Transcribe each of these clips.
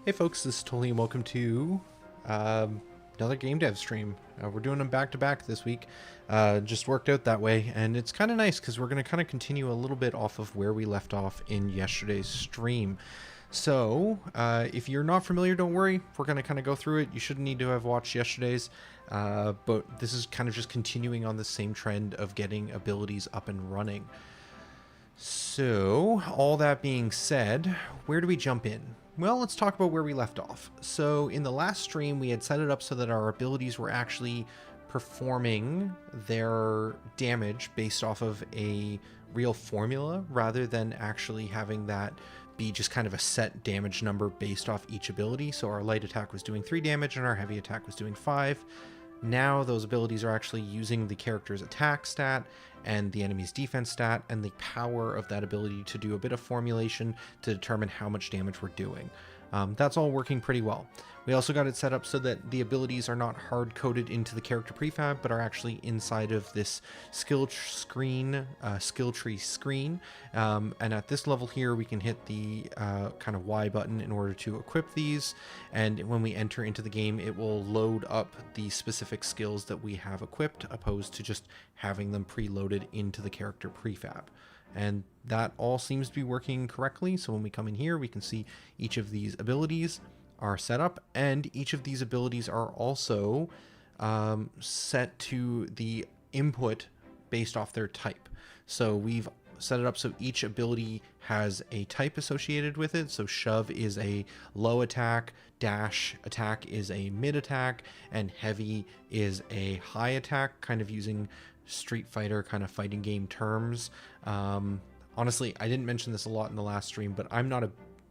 Hey folks, this is Totally and welcome to another game dev stream. We're doing them back to back this week. Just worked out that way, and it's kind of nice because we're going to kind of continue a little bit off of where we left off in yesterday's stream. So, if you're not familiar, don't worry. We're going to kind of go through it. You shouldn't need to have watched yesterday's, but this is kind of just continuing on the same trend of getting abilities up and running. So, all that being said, where do we jump in? Well, let's talk about where we left off. So, in the last stream, we had set it up so that our abilities were actually performing their damage based off of a real formula rather than actually having that be just kind of a set damage number based off each ability. So, our light attack was doing 3 damage and our heavy attack was doing 5. Now those abilities are actually using the character's attack stat and the enemy's defense stat and the power of that ability to do a bit of formulation to determine how much damage we're doing. That's all working pretty well. We also got it set up so that the abilities are not hard-coded into the character prefab, but are actually inside of this skill tree screen. And at this level here, we can hit the kind of Y button in order to equip these. And when we enter into the game, it will load up the specific skills that we have equipped, opposed to just having them preloaded into the character prefab. And that all seems to be working correctly. So when we come in here, we can see each of these abilities are set up, and each of these abilities are also set to the input based off their type. So we've set it up so each ability has a type associated with it. So shove is a low attack, dash attack is a mid attack, and heavy is a high attack, kind of using Street Fighter kind of fighting game terms. Honestly, I didn't mention this a lot in the last stream, but I'm not a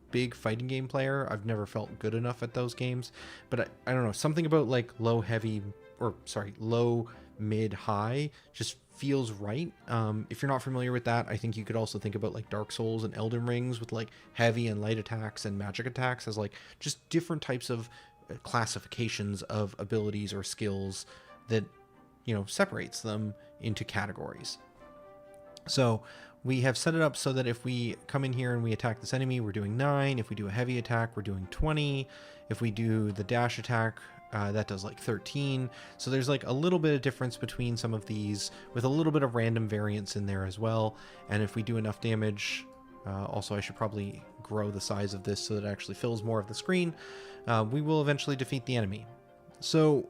big fighting game player. I've never felt good enough at those games, but I don't know, something about like low mid high just feels right. If you're not familiar with that, I think you could also think about like Dark Souls and Elden Rings with like heavy and light attacks and magic attacks as like just different types of classifications of abilities or skills that, you know, separates them into categories. So we have set it up so that if we come in here and we attack this enemy, we're doing 9. If we do a heavy attack, we're doing 20. If we do the dash attack, that does like 13. So there's like a little bit of difference between some of these with a little bit of random variance in there as well. And if we do enough damage, also I should probably grow the size of this so that it actually fills more of the screen, we will eventually defeat the enemy. So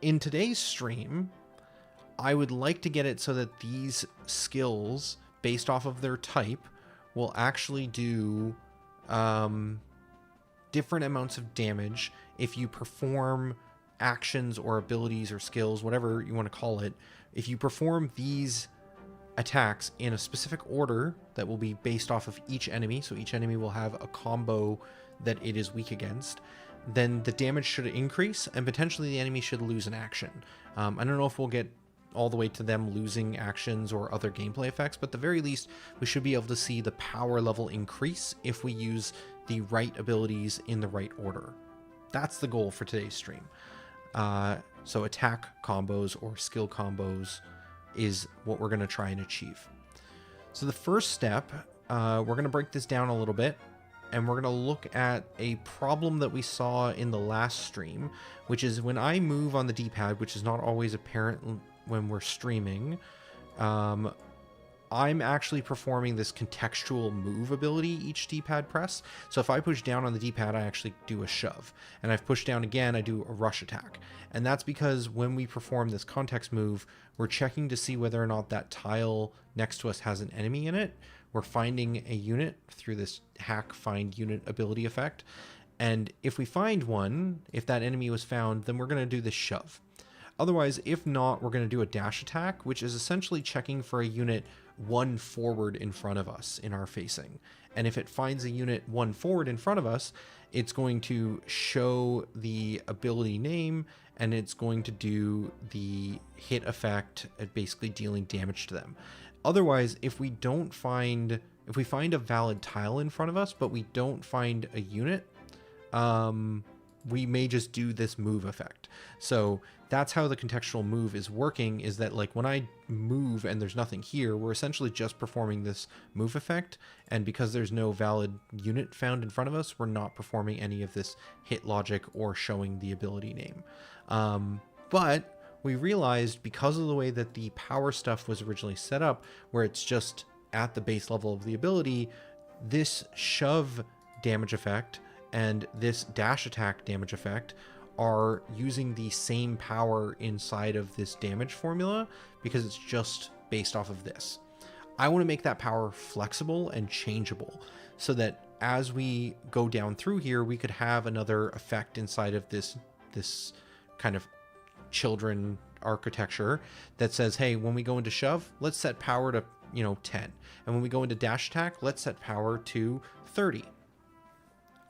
in today's stream, I would like to get it so that these skills, based off of their type, will actually do different amounts of damage if you perform actions or abilities or skills, whatever you want to call it. If you perform these attacks in a specific order that will be based off of each enemy, so each enemy will have a combo that it is weak against, then the damage should increase and potentially the enemy should lose an action. I don't know if we'll get all the way to them losing actions or other gameplay effects, but at the very least, we should be able to see the power level increase if we use the right abilities in the right order. That's the goal for today's stream. So attack combos or skill combos is what we're going to try and achieve. So the first step, we're going to break this down a little bit, and we're going to look at a problem that we saw in the last stream, which is when I move on the D-pad, which is not always apparent when we're streaming, I'm actually performing this contextual move ability each D-pad press. So if I push down on the D-pad, I actually do a shove. And I've pushed down again, I do a rush attack. And that's because when we perform this context move, we're checking to see whether or not that tile next to us has an enemy in it. We're finding a unit through this hack find unit ability effect. And if we find one, if that enemy was found, then we're going to do this shove. Otherwise, if not, we're going to do a dash attack, which is essentially checking for a unit 1 forward in front of us in our facing. And if it finds a unit 1 forward in front of us, it's going to show the ability name and it's going to do the hit effect at basically dealing damage to them. Otherwise, if we find a valid tile in front of us, but we don't find a unit, we may just do this move effect. So that's how the contextual move is working, is that like when I move and there's nothing here, we're essentially just performing this move effect. And because there's no valid unit found in front of us, we're not performing any of this hit logic or showing the ability name. But we realized, because of the way that the power stuff was originally set up, where it's just at the base level of the ability, this shove damage effect and this dash attack damage effect are using the same power inside of this damage formula, because it's just based off of this. I want to make that power flexible and changeable, so that as we go down through here, we could have another effect inside of this kind of children architecture that says, hey, when we go into shove, let's set power to 10, and when we go into dash attack, let's set power to 30.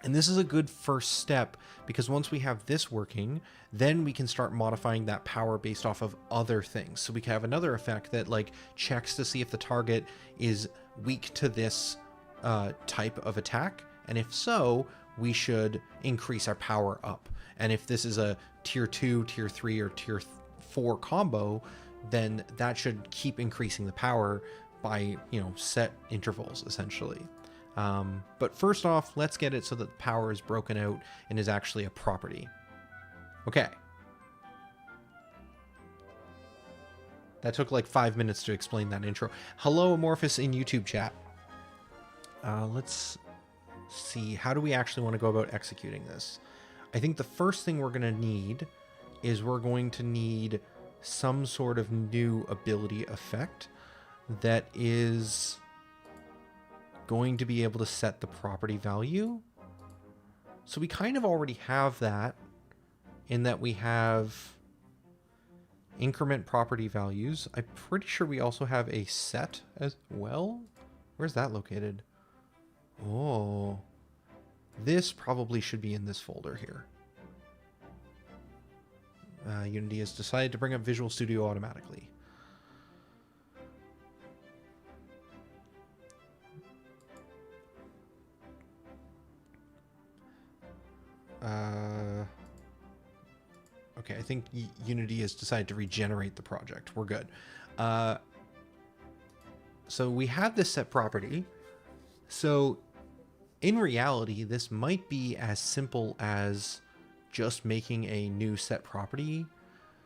And this is a good first step, because once we have this working, then we can start modifying that power based off of other things. So we can have another effect that like checks to see if the target is weak to this type of attack, and if so, we should increase our power up. And if this is a tier 2, tier 3, or tier 4 combo, then that should keep increasing the power by set intervals essentially. But first off, let's get it so that the power is broken out and is actually a property. Okay. That took like 5 minutes to explain that intro. Hello, Amorphous in YouTube chat. Let's see. How do we actually want to go about executing this? I think the first thing we're going to need is we're going to need some sort of new ability effect that is going to be able to set the property value. So we kind of already have that, in that we have increment property values. I'm pretty sure we also have a set as well. Where's that located? Oh, this probably should be in this folder here. Unity has decided to bring up Visual Studio automatically. Okay, I think Unity has decided to regenerate the project. We're good. So we have this set property. So in reality, this might be as simple as just making a new set property.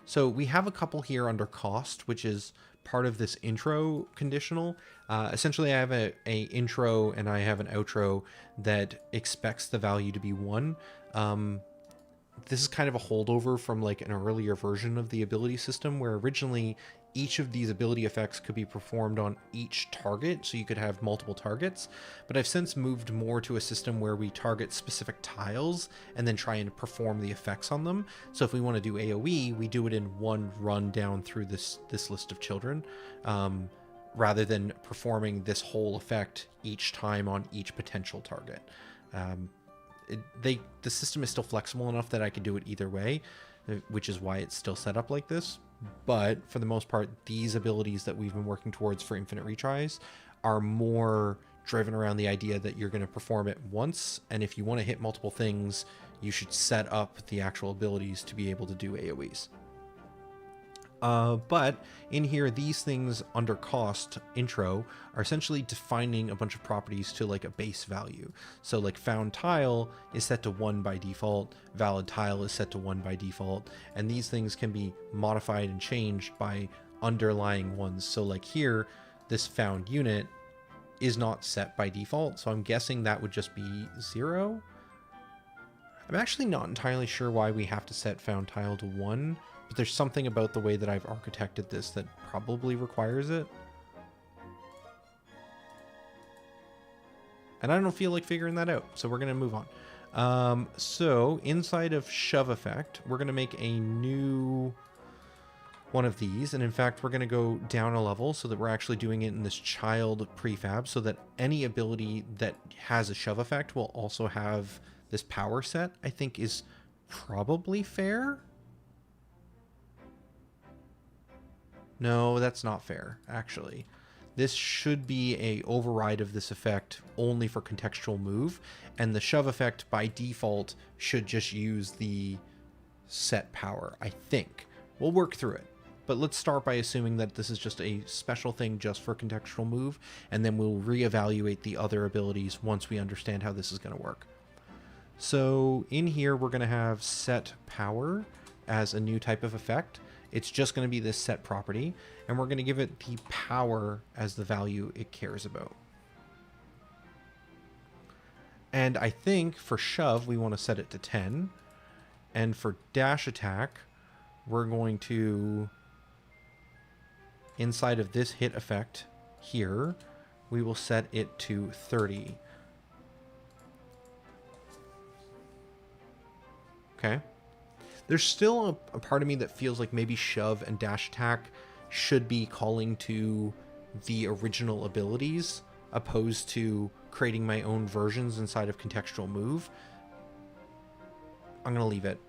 So we have a couple here under cost, which is part of this intro conditional. Essentially, I have a intro and I have an outro that expects the value to be 1. This is kind of a holdover from like an earlier version of the ability system, where originally each of these ability effects could be performed on each target, so you could have multiple targets. But I've since moved more to a system where we target specific tiles and then try and perform the effects on them. So if we want to do AoE, we do it in one run down through this list of children, rather than performing this whole effect each time on each potential target. The system is still flexible enough that I could do it either way, which is why it's still set up like this. But for the most part, these abilities that we've been working towards for Infinite Retries are more driven around the idea that you're going to perform it once, and if you want to hit multiple things, you should set up the actual abilities to be able to do AoEs. But in here, these things under cost intro are essentially defining a bunch of properties to like a base value. So like found tile is set to 1 by default, valid tile is set to 1 by default, and these things can be modified and changed by underlying ones. So like here, this found unit is not set by default, so I'm guessing that would just be 0. I'm actually not entirely sure why we have to set found tile to 1. But there's something about the way that I've architected this that probably requires it. And I don't feel like figuring that out, so we're going to move on. So inside of shove effect, we're going to make a new one of these. And in fact, we're going to go down a level so that we're actually doing it in this child prefab, so that any ability that has a shove effect will also have this power set, I think is probably fair. No, that's not fair, actually. this should be a override of this effect only for contextual move, and the shove effect by default should just use the set power, I think. We'll work through it, but let's start by assuming that this is just a special thing just for contextual move, and then we'll reevaluate the other abilities once we understand how this is going to work. So in here, we're going to have set power as a new type of effect. It's just going to be this set property, and we're going to give it the power as the value it cares about. And I think for shove, we want to set it to 10. And for dash attack, we're going to, inside of this hit effect here, we will set it to 30. Okay. There's still a part of me that feels like maybe shove and dash attack should be calling to the original abilities opposed to creating my own versions inside of contextual move. I'm going to leave it.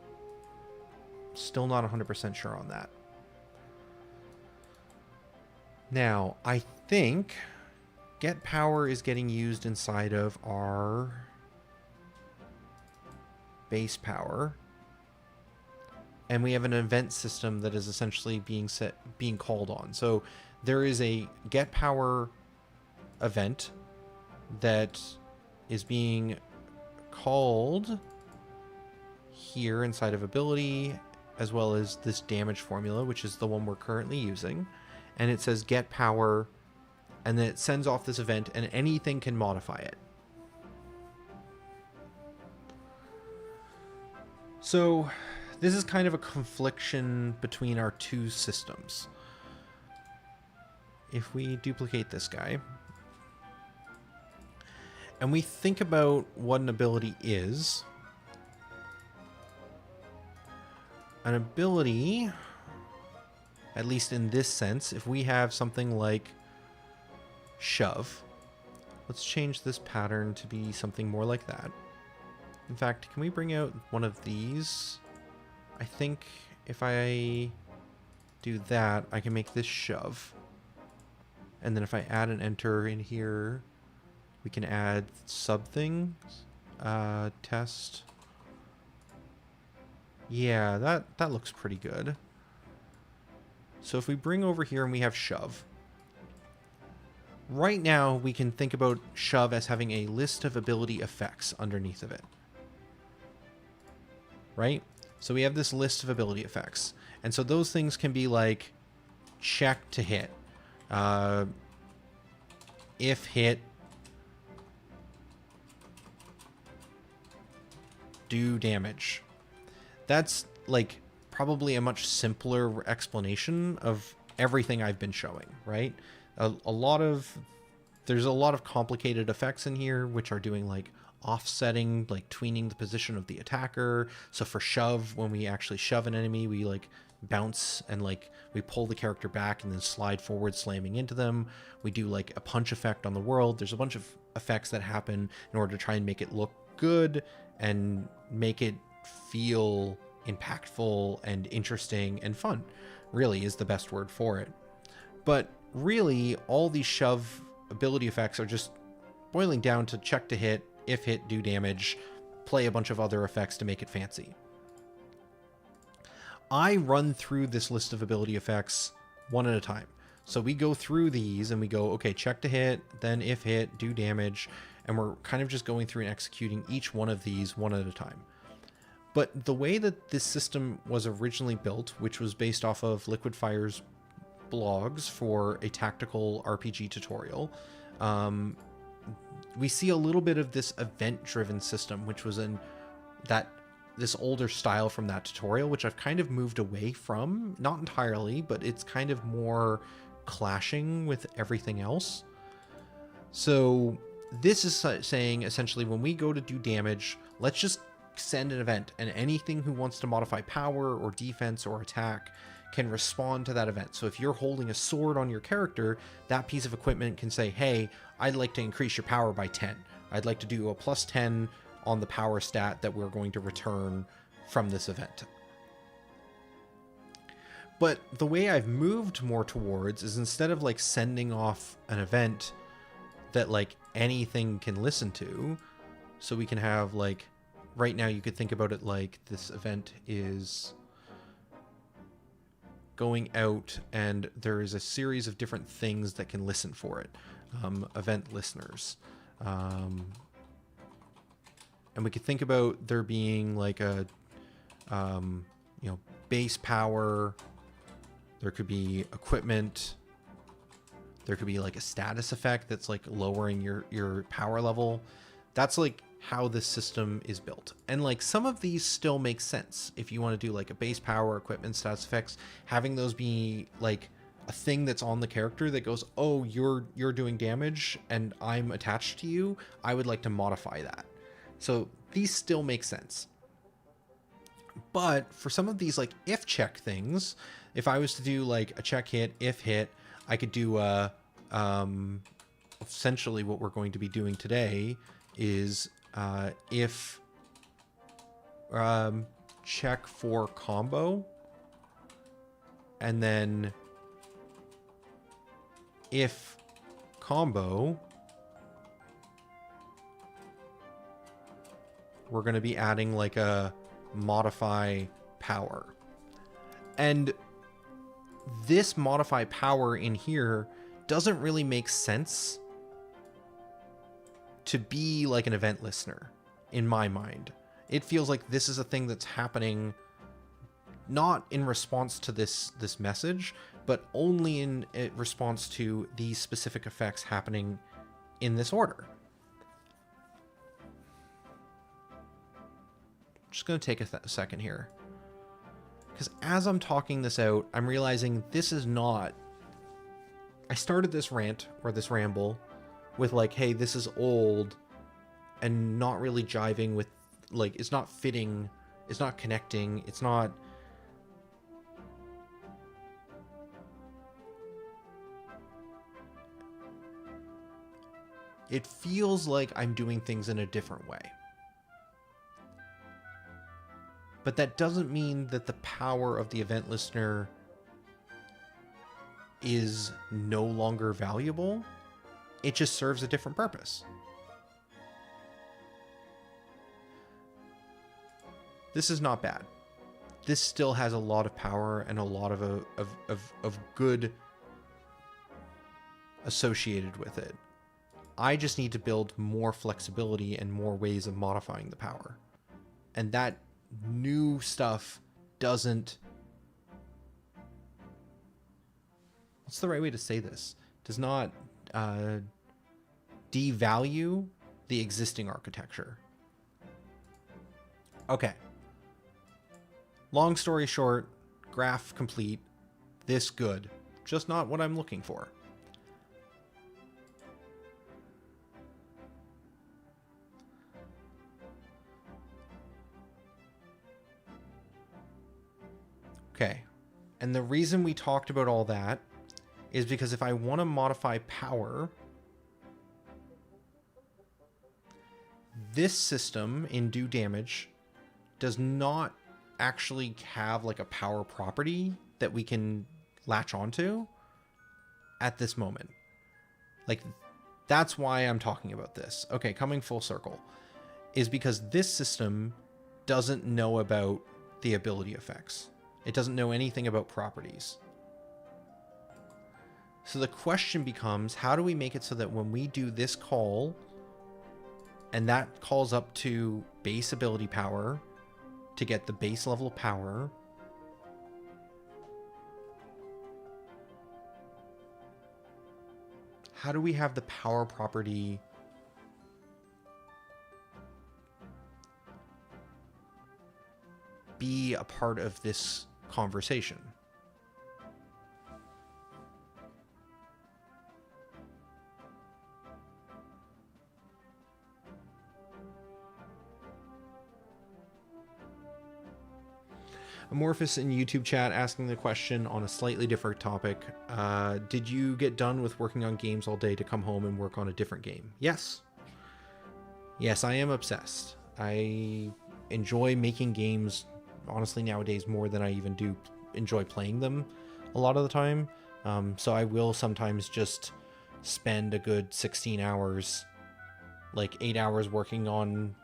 Still not 100% sure on that. Now, I think get power is getting used inside of our base power. And we have an event system that is essentially being called on. So there is a get power event that is being called here inside of ability, as well as this damage formula, which is the one we're currently using. And it says get power, and then it sends off this event, and anything can modify it. So this is kind of a confliction between our two systems. If we duplicate this guy, and we think about what an ability is, an ability, at least in this sense, if we have something like shove, let's change this pattern to be something more like that. In fact, can we bring out one of these? I think if I do that, I can make this shove. And then if I add an enter in here, we can add sub things. Test. Yeah, that looks pretty good. So if we bring over here and we have shove. Right now, we can think about shove as having a list of ability effects underneath of it. Right? So we have this list of ability effects. And so those things can be like check to hit. If hit, do damage. That's like probably a much simpler explanation of everything I've been showing, right? There's a lot of complicated effects in here, which are doing like offsetting, like tweening the position of the attacker. So for shove, when we actually shove an enemy, we like bounce and like we pull the character back and then slide forward, slamming into them. We do like a punch effect on the world. There's a bunch of effects that happen in order to try and make it look good and make it feel impactful and interesting and fun, really is the best word for it. But really, all these shove ability effects are just boiling down to check to hit, if hit, do damage, play a bunch of other effects to make it fancy. I run through this list of ability effects one at a time. So we go through these and we go, okay, check to hit, then if hit, do damage, and we're kind of just going through and executing each one of these one at a time. But the way that this system was originally built, which was based off of Liquid Fire's blogs for a tactical RPG tutorial, we see a little bit of this event-driven system, which was in this older style from that tutorial, which I've kind of moved away from, not entirely, but it's kind of more clashing with everything else. So this is saying essentially when we go to do damage, let's just send an event, and anything who wants to modify power or defense or attack can respond to that event. So if you're holding a sword on your character, that piece of equipment can say, hey, I'd like to increase your power by 10. I'd like to do a plus 10 on the power stat that we're going to return from this event. But the way I've moved more towards is instead of like sending off an event that like anything can listen to, so we can have like, right now you could think about it like this event is going out and there is a series of different things that can listen for it. Event listeners. And we could think about there being like a, base power. There could be equipment. There could be like a status effect that's like lowering your power level. That's like how this system is built. And like some of these still make sense. If you want to do like a base power, equipment, status effects, having those be like a thing that's on the character that goes, oh, you're doing damage and I'm attached to you, I would like to modify that. So these still make sense. But for some of these like if check things, if I was to do like a check hit, if hit, I could do essentially what we're going to be doing today is if check for combo, and then if combo, we're going to be adding like a modify power. And this modify power in here doesn't really make sense to be like an event listener in my mind. It feels like this is a thing that's happening not in response to this message, but only in response to these specific effects happening in this order. Just going to take a second here, because as I'm talking this out, I'm realizing this is not... I started this rant or this ramble with like, hey, this is old, and not really jiving with, like, it's not fitting, it's not connecting, it's not... It feels like I'm doing things in a different way. But that doesn't mean that the power of the event listener is no longer valuable. It just serves a different purpose. This is not bad. This still has a lot of power and a lot of good associated with it. I just need to build more flexibility and more ways of modifying the power. And that new stuff doesn't... What's the right way to say this? Does not devalue the existing architecture. Okay. Long story short, graph complete. This good. Just not what I'm looking for. Okay, and the reason we talked about all that is because if I want to modify power, this system in do damage does not actually have like a power property that we can latch onto at this moment. Like, that's why I'm talking about this. Okay, coming full circle is because this system doesn't know about the ability effects. It doesn't know anything about properties. So the question becomes, how do we make it so that when we do this call, and that calls up to base ability power to get the base level of power, how do we have the power property be a part of this conversation? Amorphous in YouTube chat asking the question on a slightly different topic. Did you get done with working on games all day to come home and work on a different game? Yes. Yes, I am obsessed. I enjoy making games, honestly, nowadays more than I even do enjoy playing them a lot of the time. So I will sometimes just spend a good 16 hours, like 8 hours working on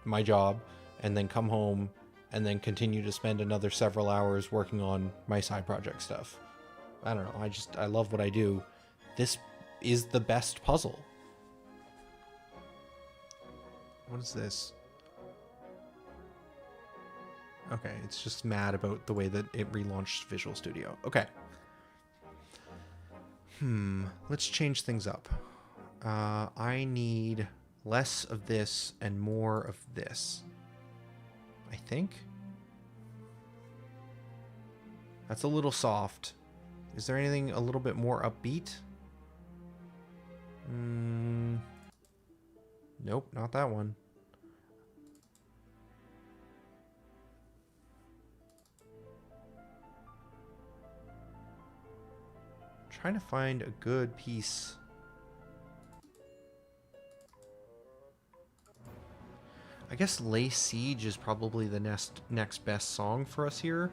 my job, and then come home and then continue to spend another several hours working on my side project stuff. I don't know. I love what I do. This is the best puzzle. What is this? Okay, it's just mad about the way that it relaunched Visual Studio. Okay. Let's change things up. I need less of this and more of this, I think. That's a little soft. Is there anything a little bit more upbeat? Nope, not that one. Trying to find a good piece. I guess Lay Siege is probably the next best song for us here.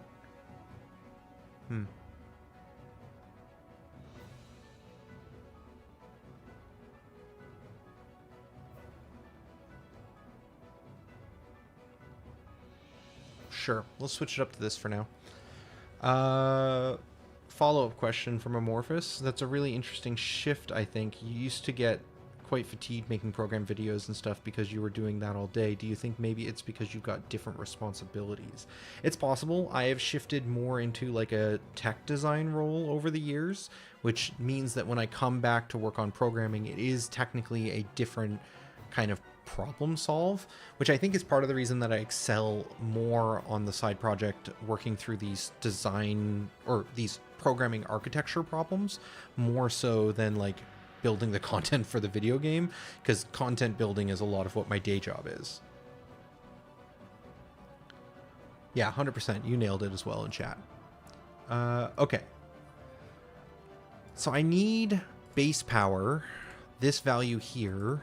Sure, we'll switch it up to this for now. Follow-up question from Amorphous. That's a really interesting shift, I think. You used to get quite fatigued making program videos and stuff because you were doing that all day. Do you think maybe it's because you've got different responsibilities? It's possible. I have shifted more into like a tech design role over the years, which means that when I come back to work on programming, it is technically a different kind of problem solve, which I think is part of the reason that I excel more on the side project working through these design or these programming architecture problems more so than like building the content for the video game, because content building is a lot of what my day job is. Yeah, 100%. You nailed it as well in chat. Okay. So I need base power, this value here,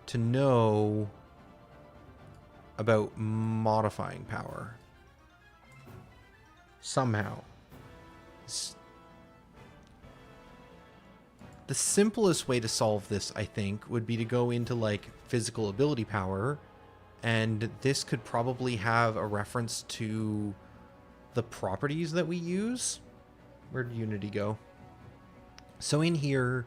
to know about modifying power. Somehow. The simplest way to solve this, I think, would be to go into like physical ability power, and this could probably have a reference to the properties that we use. Where'd Unity go? So in here,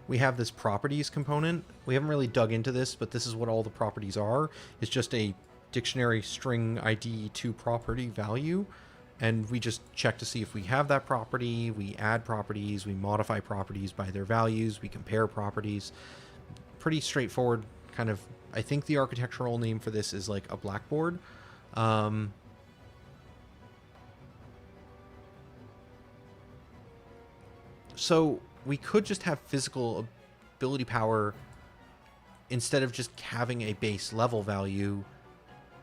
we have this properties component. We haven't really dug into this, but this is what all the properties are. It's just a dictionary string ID to property value. And we just check to see if we have that property, we add properties, we modify properties by their values, we compare properties. Pretty straightforward kind of, I think the architectural name for this is like a blackboard. So we could just have physical ability power instead of just having a base level value.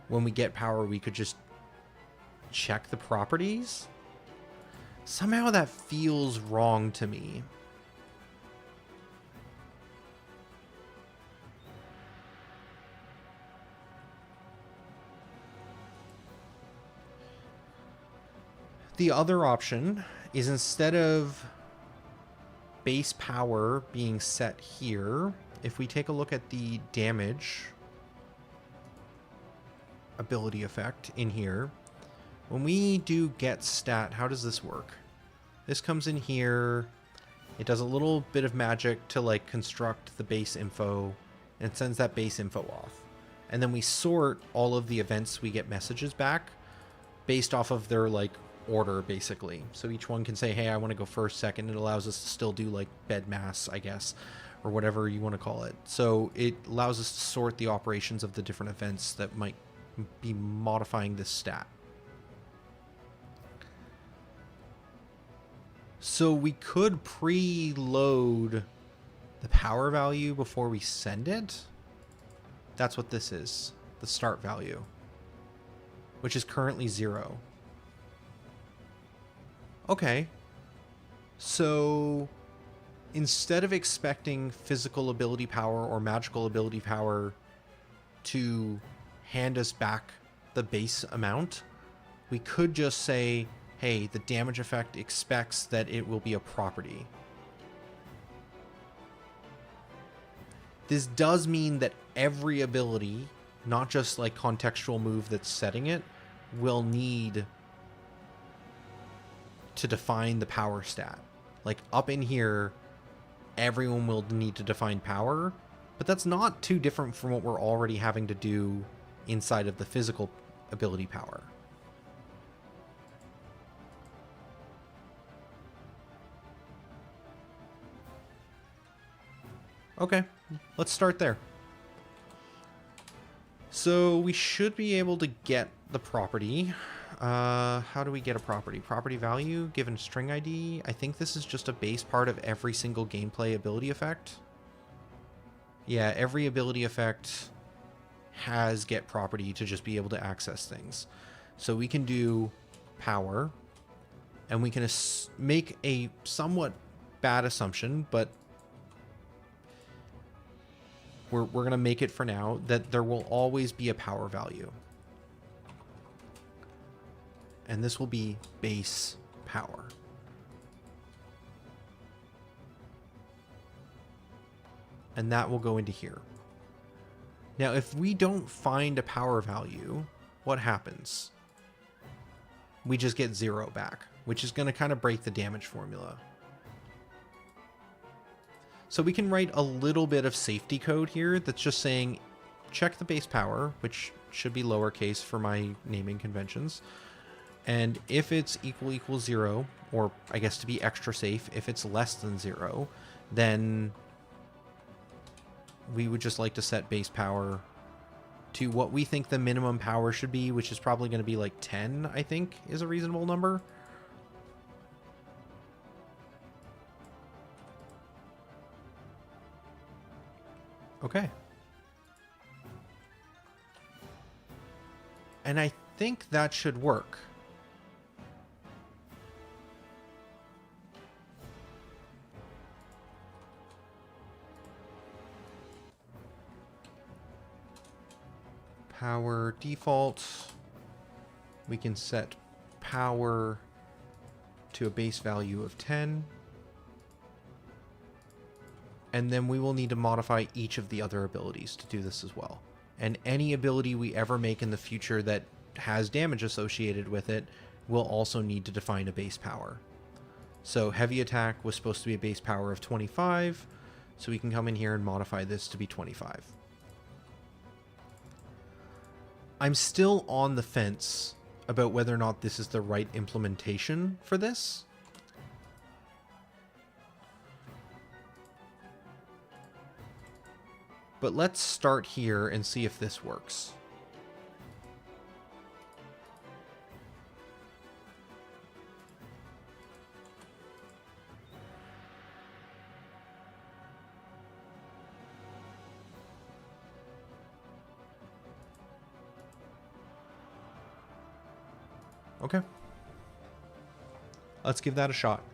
When we get power, we could just check the properties. Somehow that feels wrong to me. The other option is, instead of base power being set here, if we take a look at the damage ability effect in here, when we do get stat, how does this work? This comes in here, it does a little bit of magic to like construct the base info, and it sends that base info off. And then we sort all of the events we get messages back based off of their like order, basically. So each one can say, hey, I want to go first, second. It allows us to still do like bed mass, I guess, or whatever you want to call it. So it allows us to sort the operations of the different events that might be modifying this stat. So we could preload the power value before we send it. That's what this is, the start value, which is currently 0. Okay. So instead of expecting physical ability power or magical ability power to hand us back the base amount, we could just say, hey, the damage effect expects that it will be a property. This does mean that every ability, not just like contextual move that's setting it, will need to define the power stat. Like up in here, everyone will need to define power, but that's not too different from what we're already having to do inside of the physical ability power. Okay, let's start there. So we should be able to get the property. How do we get a property? Property value given string ID. I think this is just a base part of every single gameplay ability effect. Yeah, every ability effect has get property to just be able to access things. So we can do power, and we can make a somewhat bad assumption, but we're going to make it for now, that there will always be a power value. And this will be base power. And that will go into here. Now, if we don't find a power value, what happens? We just get 0 back, which is going to kind of break the damage formula. So we can write a little bit of safety code here that's just saying, check the base power, which should be lowercase for my naming conventions. And if it's equal 0, or I guess to be extra safe, if it's less than 0, then we would just like to set base power to what we think the minimum power should be, which is probably going to be like 10, I think, is a reasonable number. Okay. And I think that should work. Power default. We can set power to a base value of 10. And then we will need to modify each of the other abilities to do this as well. And any ability we ever make in the future that has damage associated with it will also need to define a base power. So heavy attack was supposed to be a base power of 25, so we can come in here and modify this to be 25. I'm still on the fence about whether or not this is the right implementation for this. But let's start here and see if this works. Okay. Let's give that a shot.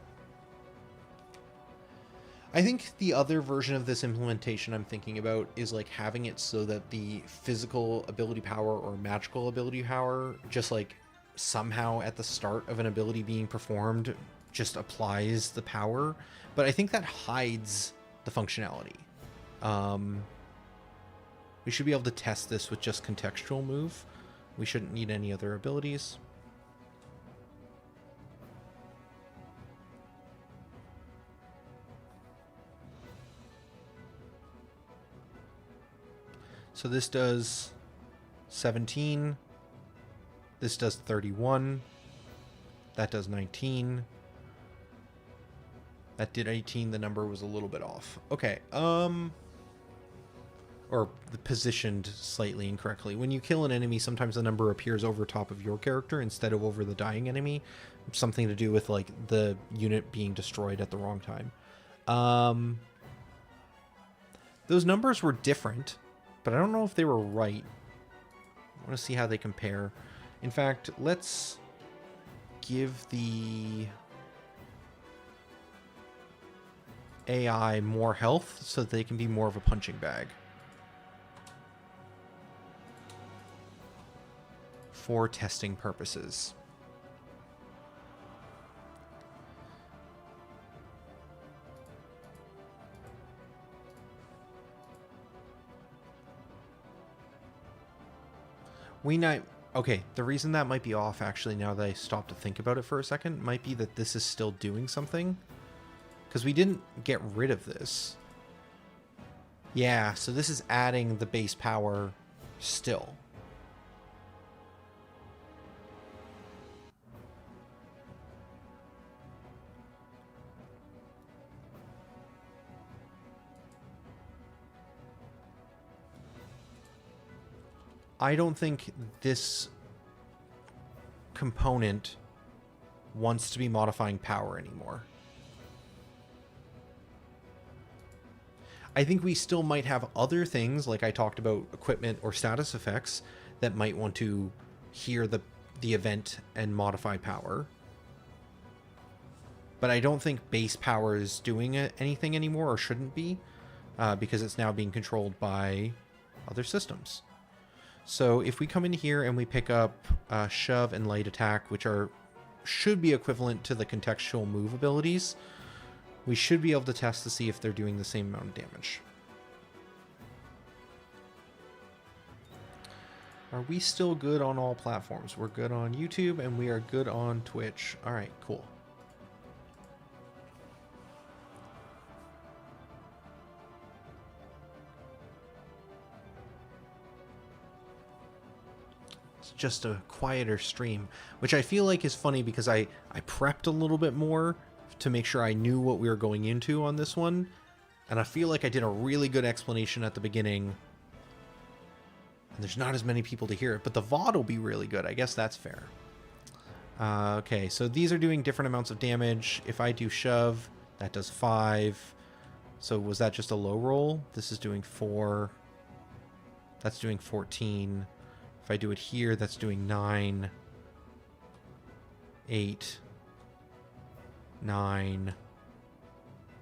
I think the other version of this implementation I'm thinking about is like having it so that the physical ability power or magical ability power just like somehow at the start of an ability being performed just applies the power. But I think that hides the functionality. We should be able to test this with just contextual move. We shouldn't need any other abilities. So this does 17. This does 31. That does 19. That did 18. The number was a little bit off. Okay. Or positioned slightly incorrectly. When you kill an enemy, sometimes the number appears over top of your character instead of over the dying enemy. Something to do with like the unit being destroyed at the wrong time. Those numbers were different, but I don't know if they were right. I want to see how they compare. In fact, let's give the AI more health so that they can be more of a punching bag. For testing purposes. Okay, the reason that might be off, actually, now that I stopped to think about it for a second, might be that this is still doing something. Because we didn't get rid of this. Yeah, so this is adding the base power still. I don't think this component wants to be modifying power anymore. I think we still might have other things, like I talked about, equipment or status effects, that might want to hear the event and modify power. But I don't think base power is doing anything anymore, or shouldn't be, because it's now being controlled by other systems. So if we come in here and we pick up Shove and Light Attack, which should be equivalent to the contextual move abilities, we should be able to test to see if they're doing the same amount of damage. Are we still good on all platforms? We're good on YouTube and we are good on Twitch. All right, cool. Just a quieter stream, which I feel like is funny because I prepped a little bit more to make sure I knew what we were going into on this one, and I feel like I did a really good explanation at the beginning, and there's not as many people to hear it, but the VOD will be really good. I guess that's fair. Okay, so these are doing different amounts of damage. If I do Shove, that does 5. So was that just a low roll? This is doing 4. That's doing 14. If I do it here, that's doing 9, 8, 9,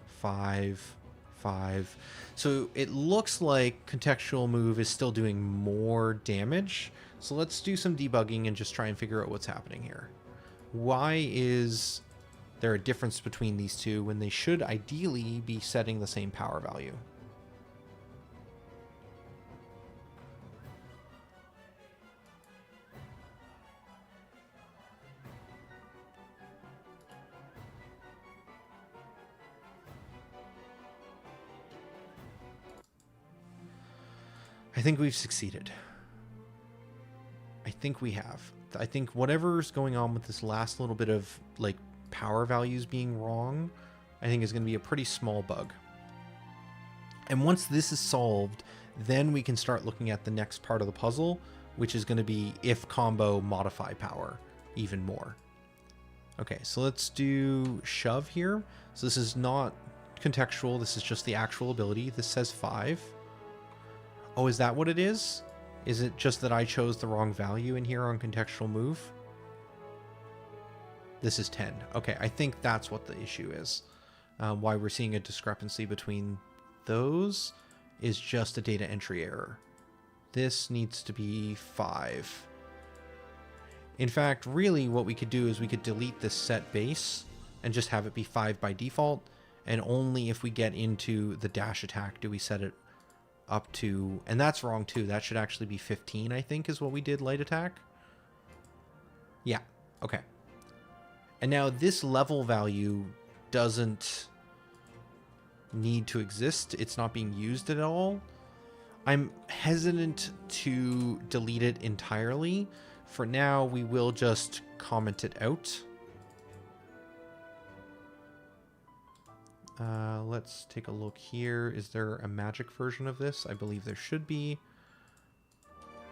5, 5. So it looks like contextual move is still doing more damage. So let's do some debugging and just try and figure out what's happening here. Why is there a difference between these two when they should ideally be setting the same power value? I think we've succeeded. I think we have. I think whatever's going on with this last little bit of like power values being wrong, I think is going to be a pretty small bug. And once this is solved, then we can start looking at the next part of the puzzle, which is going to be if combo modify power even more. Okay, so let's do Shove here. So this is not contextual, this is just the actual ability. This says 5. Oh, is that what it is? Is it just that I chose the wrong value in here on contextual move? This is 10. Okay, I think that's what the issue is. Why we're seeing a discrepancy between those is just a data entry error. This needs to be 5. In fact, really what we could do is we could delete this set base and just have it be 5 by default, and only if we get into the dash attack do we set it up to, and that's wrong too. That should actually be 15, I think, is what we did light attack. Yeah, okay. And now this level value doesn't need to exist. It's not being used at all. I'm hesitant to delete it entirely. For now, we will just comment it out. Let's take a look here. Is there a magic version of this? I believe there should be.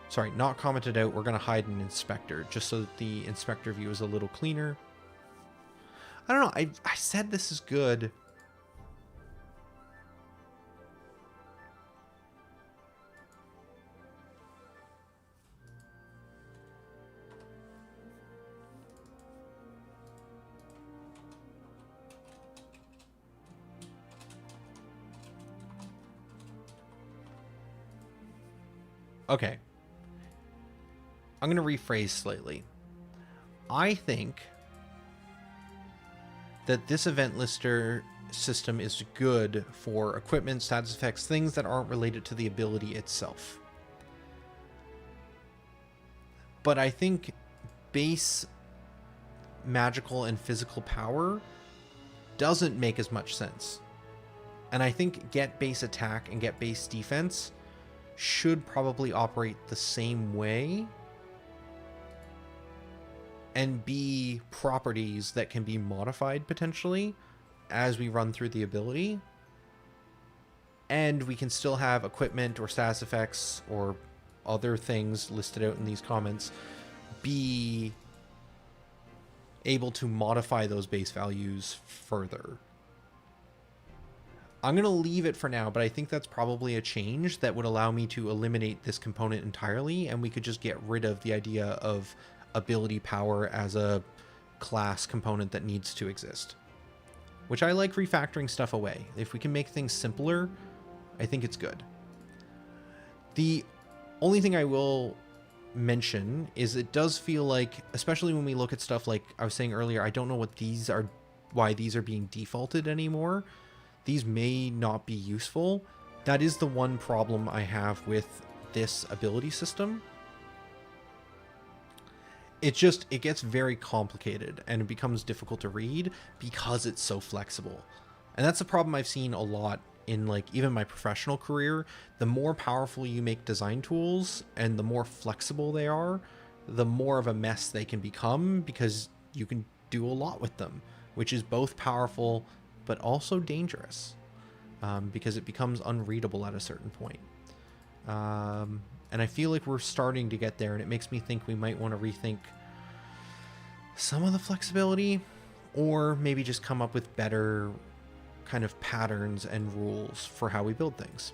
Sorry, not commented out. We're going to hide an inspector just so that the inspector view is a little cleaner. I don't know. I said this is good. Okay. I'm going to rephrase slightly. I think that this event lister system is good for equipment, status effects, things that aren't related to the ability itself. But I think base magical and physical power doesn't make as much sense. And I think get base attack and get base defense should probably operate the same way and be properties that can be modified potentially as we run through the ability. And we can still have equipment or status effects or other things listed out in these comments be able to modify those base values further. I'm going to leave it for now, but I think that's probably a change that would allow me to eliminate this component entirely, and we could just get rid of the idea of ability power as a class component that needs to exist. Which I like refactoring stuff away. If we can make things simpler, I think it's good. The only thing I will mention is it does feel like, especially when we look at stuff like I was saying earlier, I don't know what these are, why these are being defaulted anymore. These may not be useful. That is the one problem I have with this ability system. It gets very complicated and it becomes difficult to read because it's so flexible. And that's a problem I've seen a lot in like even my professional career. The more powerful you make design tools and the more flexible they are, the more of a mess they can become because you can do a lot with them, which is both powerful but also dangerous because it becomes unreadable at a certain point. And I feel like we're starting to get there, and it makes me think we might want to rethink some of the flexibility, or maybe just come up with better kind of patterns and rules for how we build things.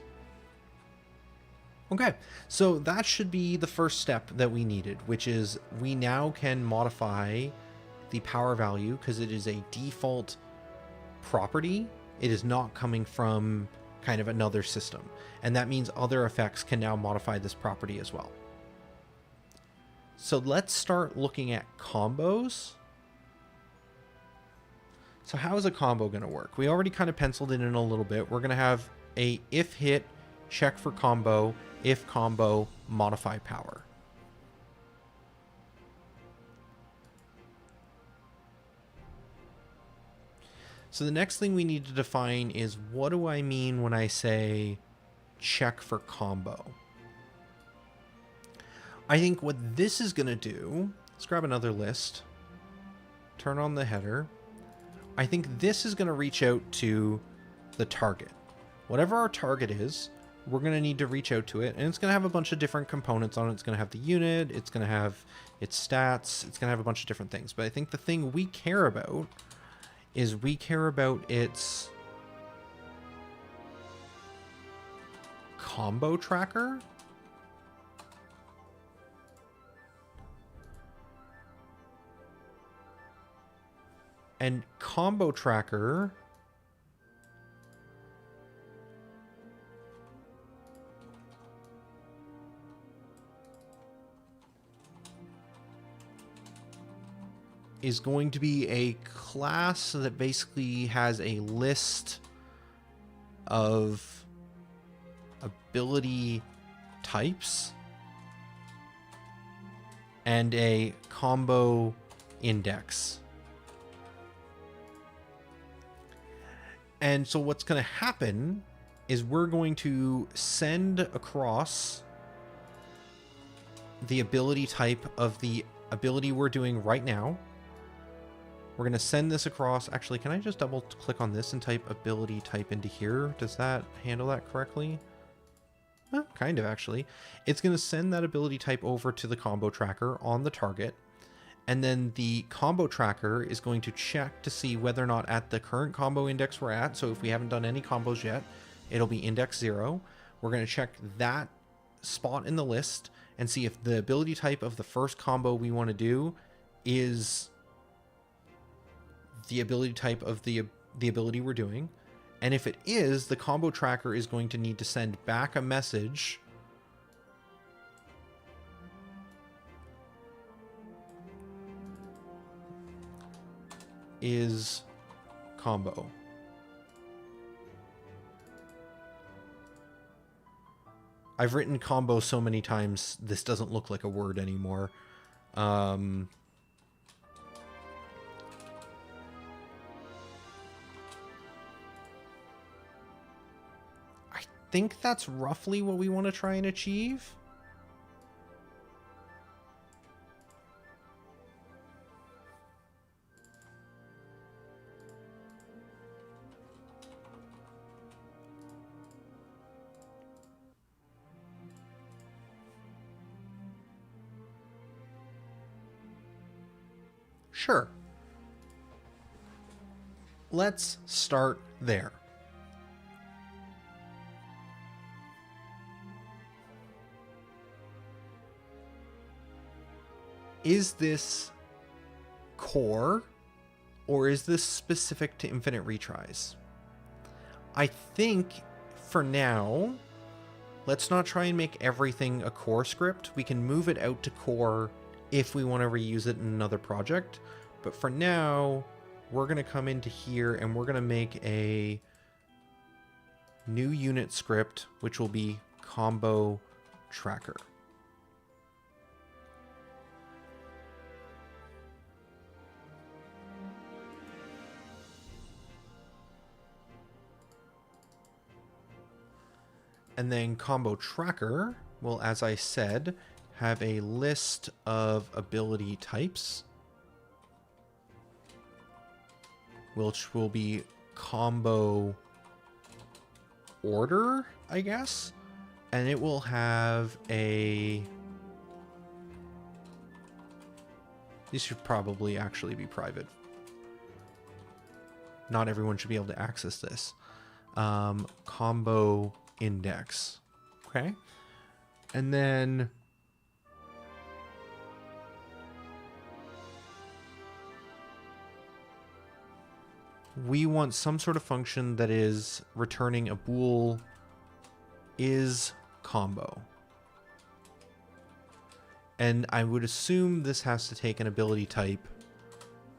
Okay, so that should be the first step that we needed, which is we now can modify the power value because it is a default property. It is not coming from kind of another system, and that means other effects can now modify this property as well. So let's start looking at combos. So how is a combo going to work? We already kind of penciled it in a little bit. We're going to have a if hit, check for combo, if combo, modify power. So the next thing we need to define is, what do I mean when I say check for combo? I think what this is going to do, let's grab another list, turn on the header. I think this is going to reach out to the target. Whatever our target is, we're going to need to reach out to it, and it's going to have a bunch of different components on it. It's going to have the unit, it's going to have its stats, it's going to have a bunch of different things. But I think the thing we care about is we care about its combo tracker. And combo tracker is going to be a class that basically has a list of ability types and a combo index. And so what's going to happen is we're going to send across the ability type of the ability we're doing right now. We're going to send this across. Actually, can I just double click on this and type ability type into here? Does that handle that correctly? Well, kind of, actually. It's going to send that ability type over to the combo tracker on the target. And then the combo tracker is going to check to see whether or not at the current combo index we're at. So if we haven't done any combos yet, it'll be index 0. We're going to check that spot in the list and see if the ability type of the first combo we want to do is the ability type of the ability we're doing. And if it is, the combo tracker is going to need to send back a message is combo. I've written combo so many times, this doesn't look like a word anymore. I think that's roughly what we want to try and achieve. Sure. Let's start there. Is this core, or is this specific to infinite retries? I think for now, let's not try and make everything a core script. We can move it out to core if we want to reuse it in another project. But for now, we're going to come into here and we're going to make a new unit script, which will be combo tracker. And then combo tracker will, as I said, have a list of ability types, which will be combo order, I guess. And it will have a... These should probably actually be private. Not everyone should be able to access this. Combo index. Okay. And then we want some sort of function that is returning a bool is combo. And I would assume this has to take an ability type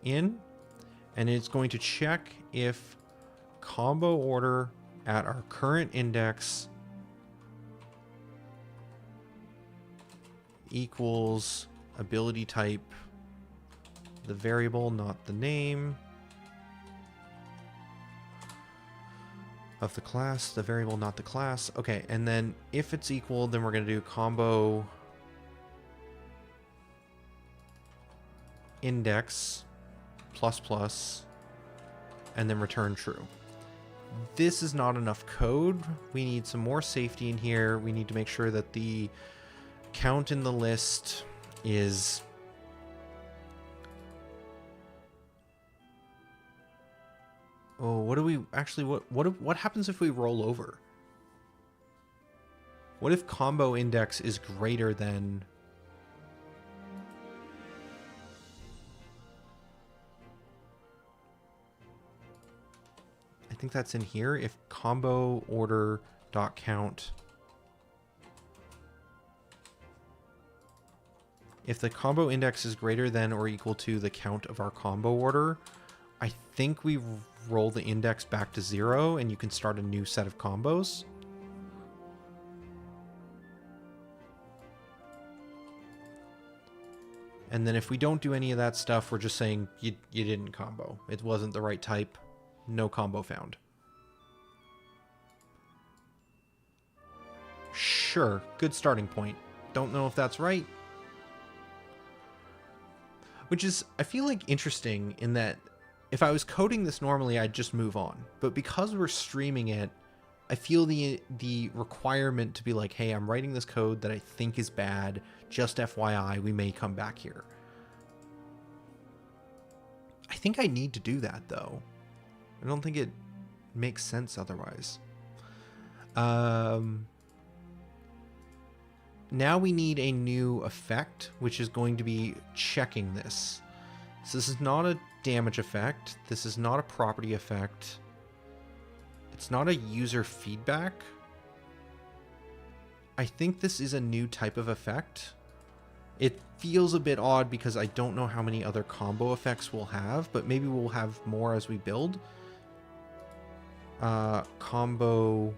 in, and it's going to check if combo order at our current index equals ability type, the variable, not the name of the class, the variable, not the class. Okay, and then if it's equal, then we're going to do combo index plus plus, and then return true. This is not enough code. We need some more safety in here. We need to make sure that the count in the list is what do we actually what happens if we roll over? What if combo index is greater than... I think that's in here. If combo order dot count, if the combo index is greater than or equal to the count of our combo order, I think we roll the index back to 0 and you can start a new set of combos. And then if we don't do any of that stuff, we're just saying you didn't combo. It wasn't the right type. No combo found. Sure, good starting point. Don't know if that's right. Which is, I feel like, interesting in that if I was coding this normally, I'd just move on. But because we're streaming it, I feel the requirement to be like, hey, I'm writing this code that I think is bad. Just FYI, we may come back here. I think I need to do that, though. I don't think it makes sense otherwise. Now we need a new effect, which is going to be checking this. So this is not a damage effect. This is not a property effect. It's not a user feedback. I think this is a new type of effect. It feels a bit odd because I don't know how many other combo effects we'll have, but maybe we'll have more as we build. Combo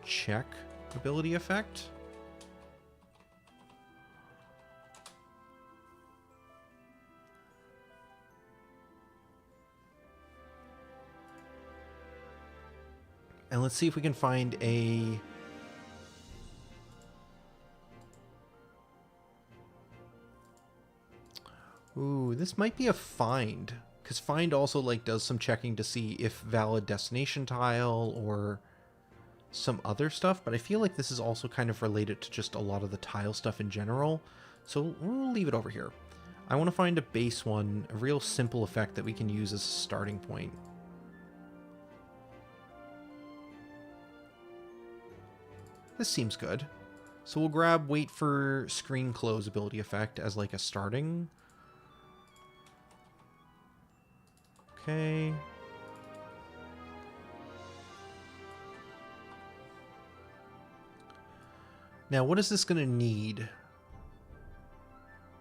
check ability effect. And let's see if we can find a... Ooh, this might be a find. Because find also like does some checking to see if valid destination tile or some other stuff. But I feel like this is also kind of related to just a lot of the tile stuff in general. So we'll leave it over here. I want to find a base one, a real simple effect that we can use as a starting point. This seems good. So we'll grab wait for screen close ability effect as like a starting. Okay. Now what is this going to need?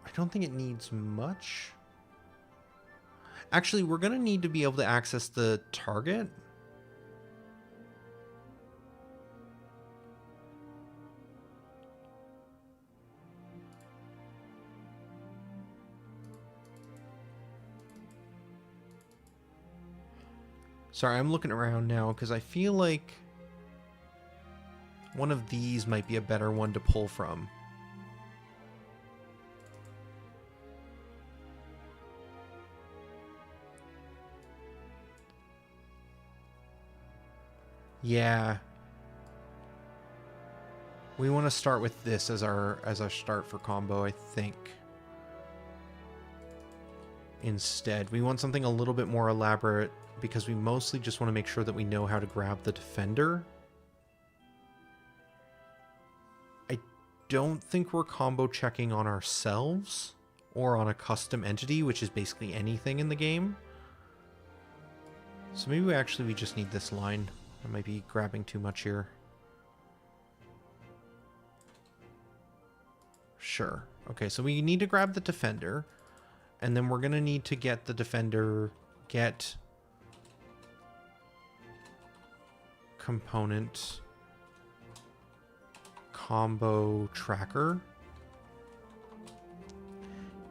I don't think it needs much. Actually, we're going to need to be able to access the target. Sorry, I'm looking around now because I feel like one of these might be a better one to pull from. Yeah. We want to start with this as our start for combo, I think. Instead, we want something a little bit more elaborate because we mostly just want to make sure that we know how to grab the defender. I don't think we're combo checking on ourselves or on a custom entity, which is basically anything in the game. So maybe we just need this line. I might be grabbing too much here. Sure. Okay, so we need to grab the defender, and then we're going to need to get the defender, get component combo tracker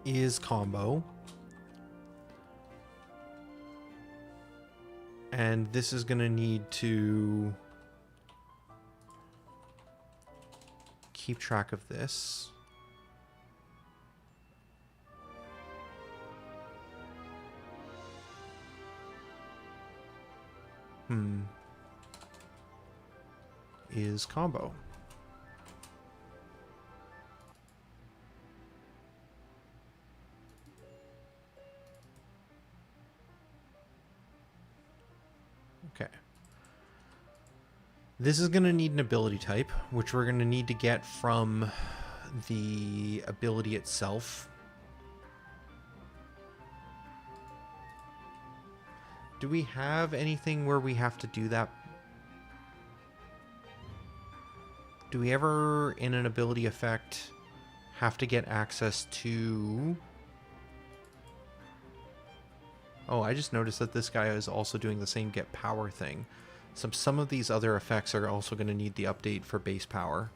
is combo. And this is going to need to keep track of this. Is combo. Okay. This is going to need an ability type, which we're going to need to get from the ability itself. Do we have anything where we have to do that? Do we ever, in an ability effect, have to get access to... Oh, I just noticed that this guy is also doing the same get power thing. Some of these other effects are also going to need the update for base power.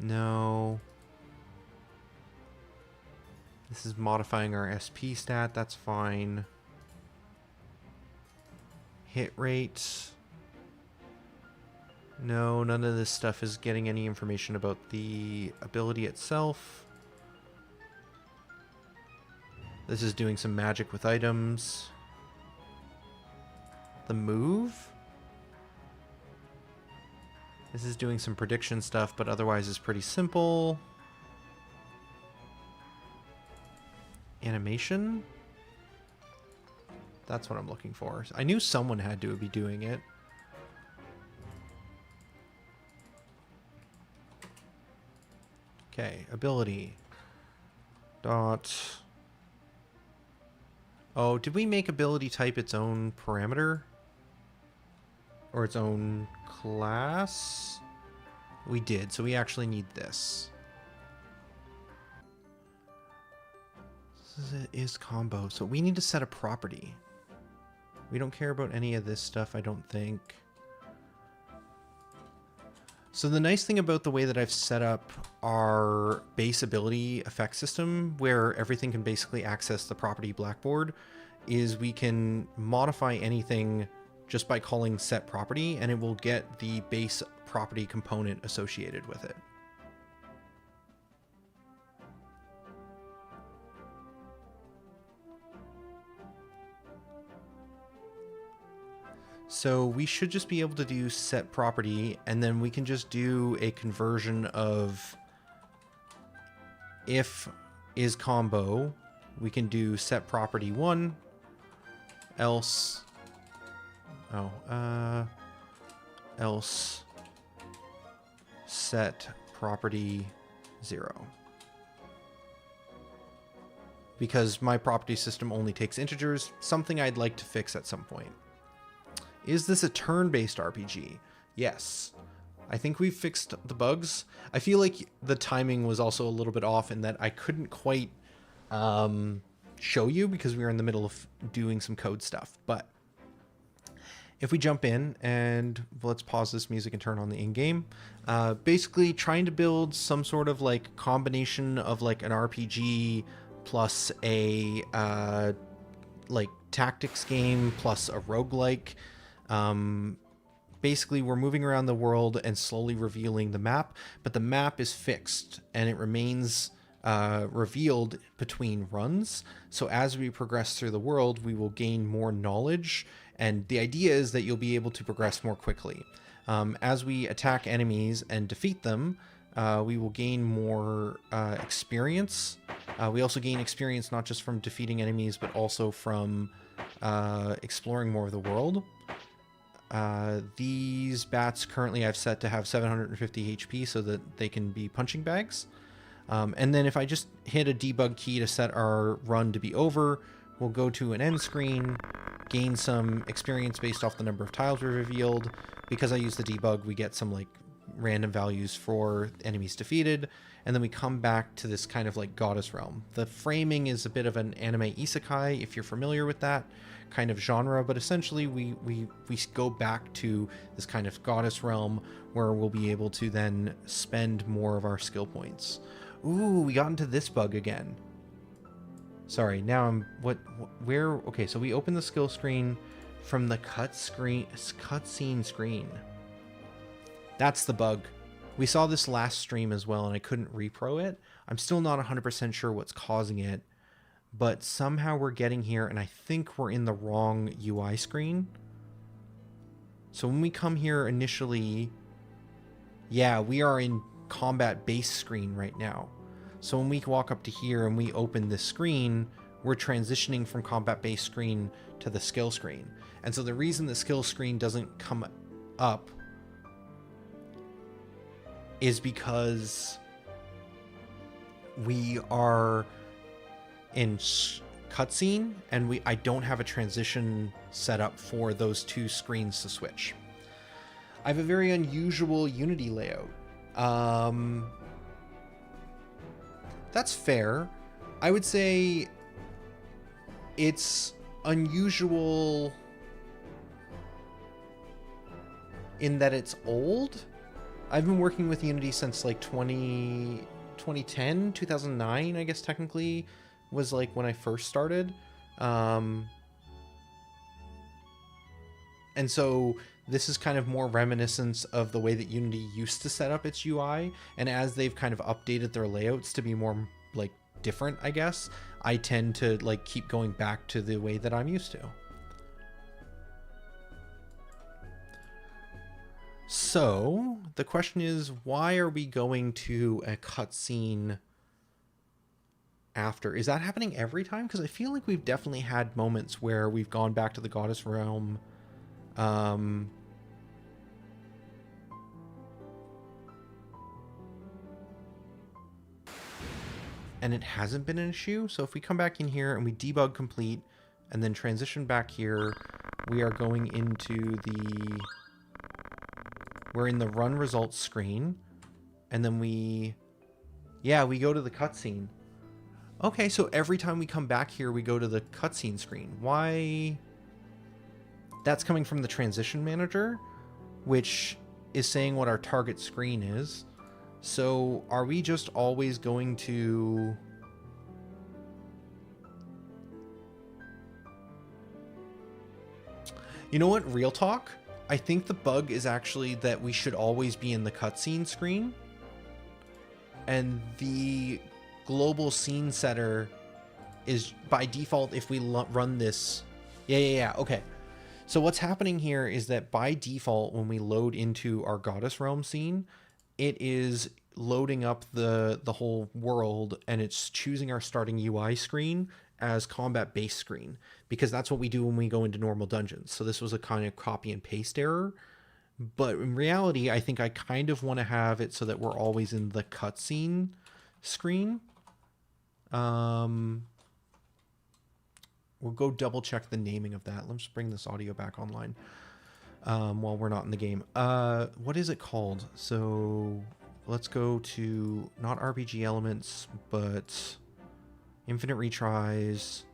No. This is modifying our SP stat, that's fine. Hit rate. No, none of this stuff is getting any information about the ability itself. This is doing some magic with items. The move? This is doing some prediction stuff, but otherwise is pretty simple. Animation? That's what I'm looking for. I knew someone had to be doing it. Okay, ability. Dot. Oh, did we make ability type its own parameter? Or its own class? We did, so we actually need this. This is combo, so we need to set a property. We don't care about any of this stuff, I don't think. So the nice thing about the way that I've set up our base ability effect system, where everything can basically access the property Blackboard, is we can modify anything just by calling set property, and it will get the base property component associated with it. So we should just be able to do set property, and then we can just do a conversion of if is combo. We can do set property 1, else, else set property 0. Because my property system only takes integers, something I'd like to fix at some point. Is this a turn-based RPG? Yes. I think we've fixed the bugs. I feel like the timing was also a little bit off in that I couldn't quite show you because we were in the middle of doing some code stuff. But if we jump in and let's pause this music and turn on the in-game, basically trying to build some sort of like combination of like an RPG plus a like tactics game plus a roguelike. Basically, we're moving around the world and slowly revealing the map, but the map is fixed and it remains revealed between runs. So as we progress through the world, we will gain more knowledge, and the idea is that you'll be able to progress more quickly. As we attack enemies and defeat them, we will gain more experience. We also gain experience not just from defeating enemies, but also from exploring more of the world. These bats currently I've set to have 750 HP so that they can be punching bags. And then if I just hit a debug key to set our run to be over, we'll go to an end screen, gain some experience based off the number of tiles we revealed. Because I use the debug, we get some like random values for enemies defeated, and then we come back to this kind of like goddess realm. The framing is a bit of an anime isekai, if you're familiar with that kind of genre, but essentially we go back to this kind of goddess realm where we'll be able to then spend more of our skill points. Ooh, we got into this bug again. Sorry, now I'm where? Okay, so we open the skill screen from the cutscene screen. That's the bug. We saw this last stream as well, and I couldn't repro it. I'm still not 100% sure what's causing it, but somehow we're getting here, and I think we're in the wrong UI screen. So when we come here initially, yeah, we are in combat base screen right now. So when we walk up to here and we open this screen, we're transitioning from combat base screen to the skill screen. And so the reason the skill screen doesn't come up is because we are in cutscene and I don't have a transition set up for those two screens to switch. I have a very unusual Unity layout. That's fair. I would say it's unusual in that it's old. I've been working with Unity since like 2010, 2009, I guess technically was like when I first started. And so this is kind of more reminiscence of the way that Unity used to set up its UI. And as they've kind of updated their layouts to be more like different, I guess, I tend to like keep going back to the way that I'm used to. So the question is, why are we going to a cutscene after? Is that happening every time? Because I feel like we've definitely had moments where we've gone back to the goddess realm. And it hasn't been an issue. So if we come back in here and we debug complete and then transition back here, we are going into we're in the run results screen, and then we go to the cutscene. Okay, so every time we come back here, we go to the cutscene screen. Why? That's coming from the transition manager, which is saying what our target screen is. So are we just always going to... You know what? Real talk. I think the bug is actually that we should always be in the cutscene screen. And the global scene setter is by default if we run this. Yeah. Okay. So what's happening here is that by default, when we load into our Goddess Realm scene, it is loading up the whole world, and it's choosing our starting UI screen as combat base screen, because that's what we do when we go into normal dungeons. So this was a kind of copy and paste error. But in reality, I think I kind of want to have it so that we're always in the cutscene screen. We'll go double check the naming of that. Let's bring this audio back online while we're not in the game. What is it called? So let's go to not RPG Elements, but Infinite Retries,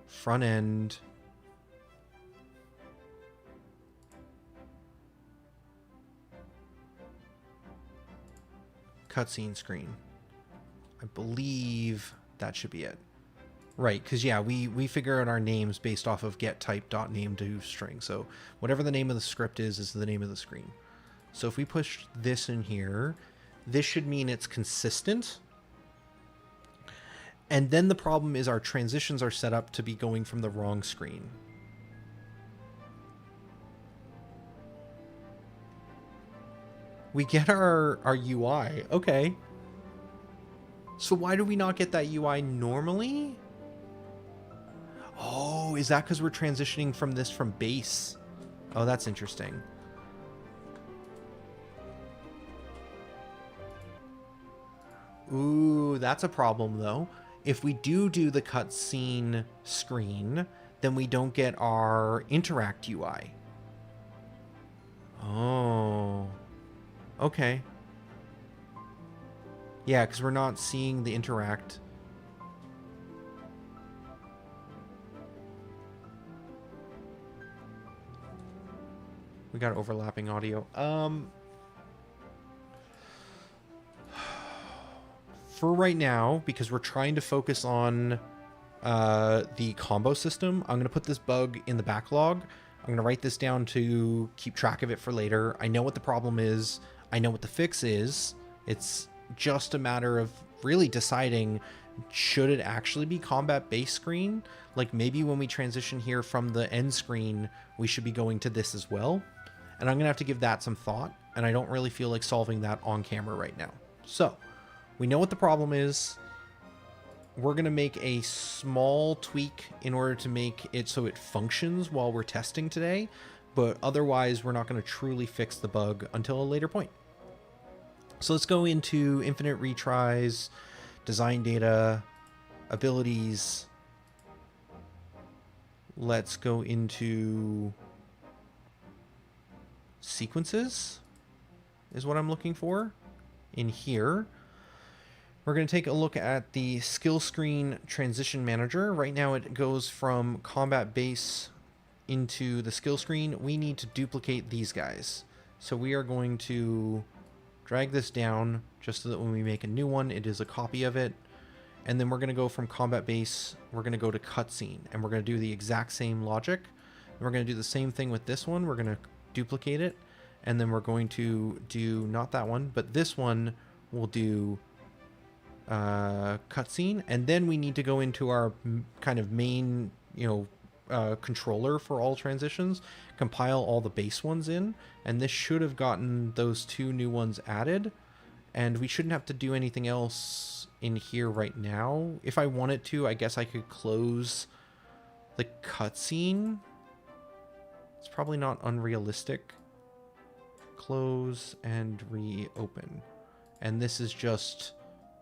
Front End. Cutscene screen. I believe that should be it. Right, because yeah, we figure out our names based off of get type dot name to string. So whatever the name of the script is the name of the screen. So if we push this in here, this should mean it's consistent. And then the problem is our transitions are set up to be going from the wrong screen. We get our UI. Okay. So why do we not get that UI normally? Oh, is that because we're transitioning from base? Oh, that's interesting. Ooh, that's a problem though. If we do the cutscene screen, then we don't get our interact UI. Oh. Okay. Yeah, because we're not seeing the interact. We got overlapping audio. For right now, because we're trying to focus on the combo system, I'm going to put this bug in the backlog. I'm going to write this down to keep track of it for later. I know what the problem is. I know what the fix is. It's just a matter of really deciding, should it actually be combat base screen? Like maybe when we transition here from the end screen, we should be going to this as well. And I'm going to have to give that some thought. And I don't really feel like solving that on camera right now. So we know what the problem is. We're going to make a small tweak in order to make it so it functions while we're testing today. But otherwise, we're not going to truly fix the bug until a later point. So let's go into Infinite Retries, Design Data, Abilities. Let's go into Sequences, is what I'm looking for in here. We're going to take a look at the skill screen transition manager. Right now it goes from combat base into the skill screen. We need to duplicate these guys. So we are going to drag this down just so that when we make a new one, it is a copy of it. And then we're going to go from combat base, we're going to go to cutscene, and we're going to do the exact same logic. And we're going to do the same thing with this one. We're going to duplicate it, and then we're going to do not that one, but this one will do cutscene, and then we need to go into our kind of main, controller for all transitions, compile all the base ones in, and this should have gotten those two new ones added, and we shouldn't have to do anything else in here right now. If I wanted to, I guess I could close the cutscene. It's probably not unrealistic. Close and reopen, and this is just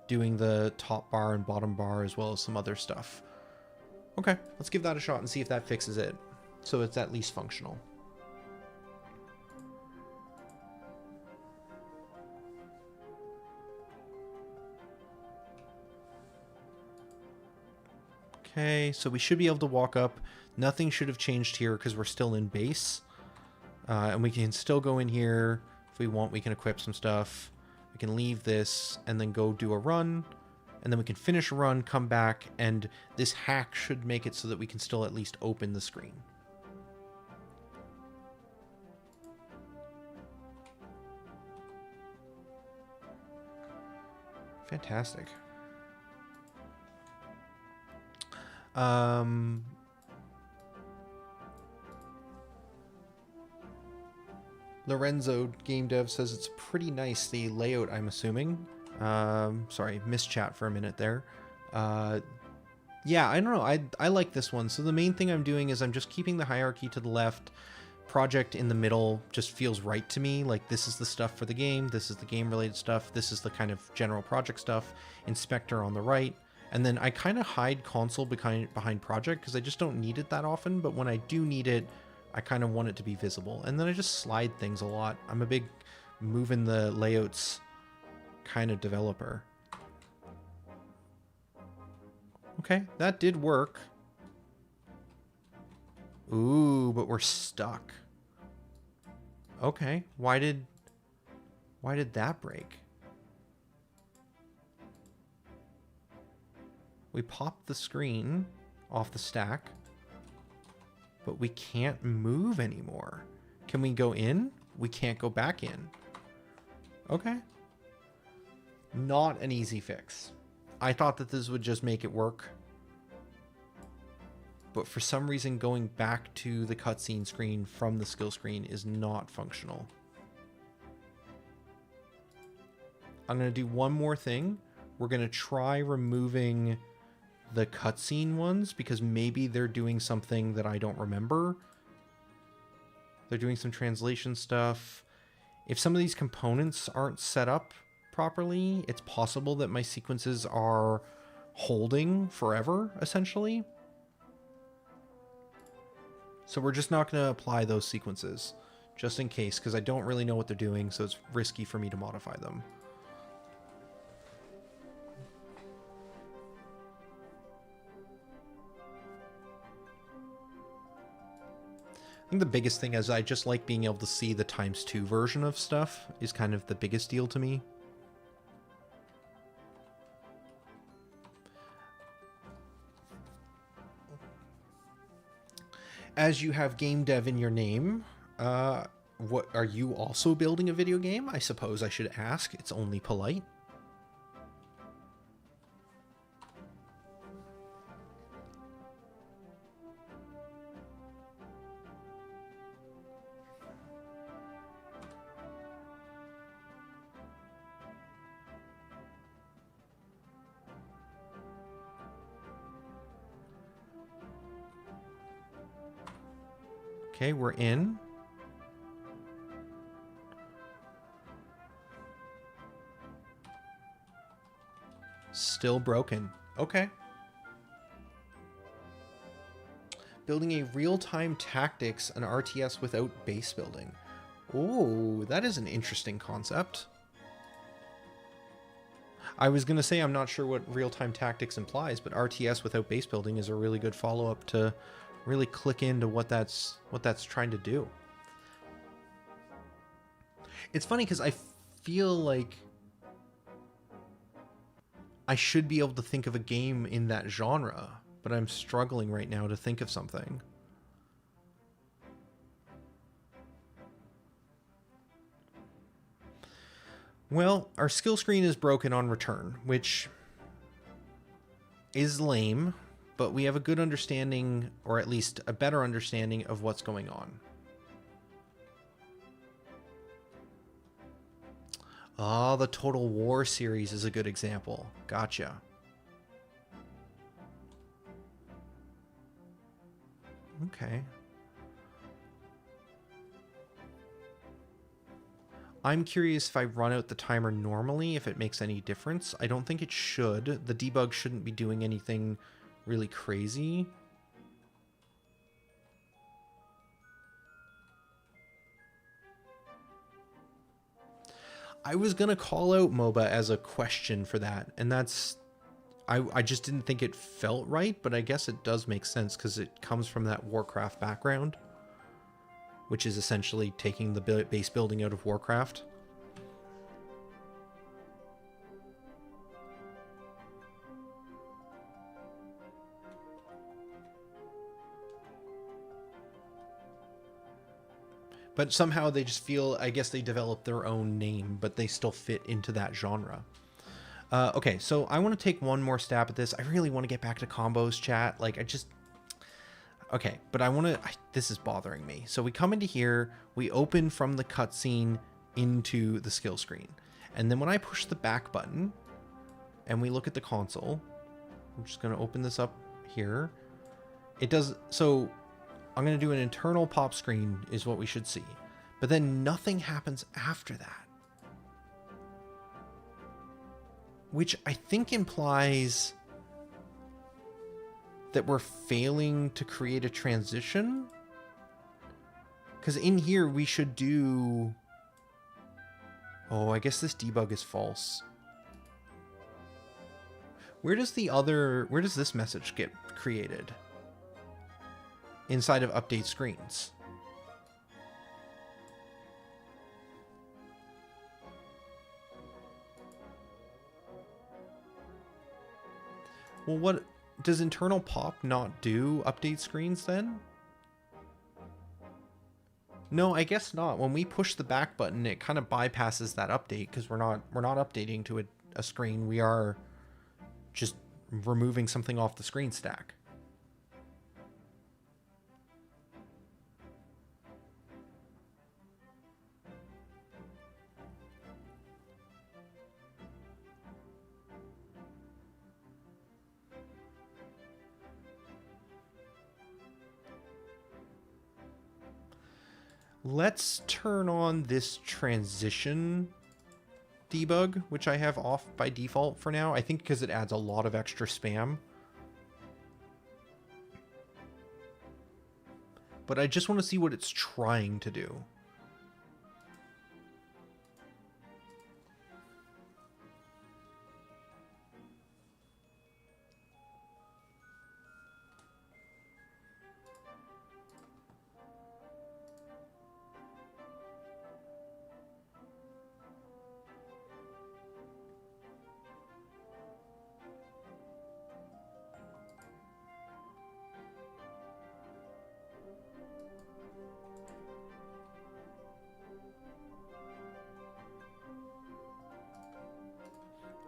doing the top bar and bottom bar as well as some other stuff. Okay, let's give that a shot and see if that fixes it, so it's at least functional. Okay, so we should be able to walk up. Nothing should have changed here because we're still in base. And we can still go in here. If we want, we can equip some stuff. We can leave this and then go do a run. And then we can finish a run, come back, and this hack should make it so that we can still at least open the screen. Fantastic. Um, Lorenzo Game Dev says it's pretty nice, the layout, I'm assuming. Sorry, missed chat for a minute there. Yeah, I don't know. I like this one. So the main thing I'm doing is I'm just keeping the hierarchy to the left. Project in the middle just feels right to me. Like, this is the stuff for the game. This is the game-related stuff. This is the kind of general project stuff. Inspector on the right. And then I kind of hide console behind project because I just don't need it that often. But when I do need it, I kind of want it to be visible. And then I just slide things a lot. I'm a big moving the layouts kind of developer. Okay, that did work. Ooh, but we're stuck. Okay, why did that break? We popped the screen off the stack, but we can't move anymore. Can we go in? We can't go back in. Okay. Not an easy fix. I thought that this would just make it work. But for some reason, going back to the cutscene screen from the skill screen is not functional. I'm going to do one more thing. We're going to try removing the cutscene ones because maybe they're doing something that I don't remember. They're doing some translation stuff. If some of these components aren't set up properly, it's possible that my sequences are holding forever, essentially. So we're just not going to apply those sequences, just in case, because I don't really know what they're doing, so it's risky for me to modify them. I think the biggest thing is I just like being able to see the ×2 version of stuff is kind of the biggest deal to me. As you have game dev in your name, what are you also building a video game? I suppose I should ask. It's only polite. Okay, we're in. Still broken. Okay. Building a real-time tactics and RTS without base building. Oh, that is an interesting concept. I was going to say I'm not sure what real-time tactics implies, but RTS without base building is a really good follow-up to really click into what that's trying to do. It's funny because I feel like I should be able to think of a game in that genre, but I'm struggling right now to think of something. Well, our skill screen is broken on return, which is lame, but we have a good understanding, or at least a better understanding of what's going on. Oh, the Total War series is a good example. Gotcha. Okay. I'm curious if I run out the timer normally, if it makes any difference. I don't think it should. The debug shouldn't be doing anything really crazy. I was gonna call out MOBA as a question for that, and that's... I just didn't think it felt right, but I guess it does make sense because it comes from that Warcraft background, which is essentially taking the base building out of Warcraft. But somehow they just feel, I guess they developed their own name, but they still fit into that genre. Okay, so I want to take one more stab at this. I really want to get back to combos, chat. Like, okay, but I want to... This is bothering me. So we come into here, we open from the cutscene into the skill screen. And then when I push the back button and we look at the console, I'm just going to open this up here. It does... So I'm going to do an internal pop screen is what we should see. But then nothing happens after that. Which I think implies that we're failing to create a transition. Because in here we should do... Oh, I guess this debug is false. Where does this message get created? Inside of update screens. Well, what does internal pop not do update screens then? No, I guess not. When we push the back button, it kind of bypasses that update because we're not updating to a screen. We are just removing something off the screen stack. Let's turn on this transition debug, which I have off by default for now. I think because it adds a lot of extra spam. But I just want to see what it's trying to do.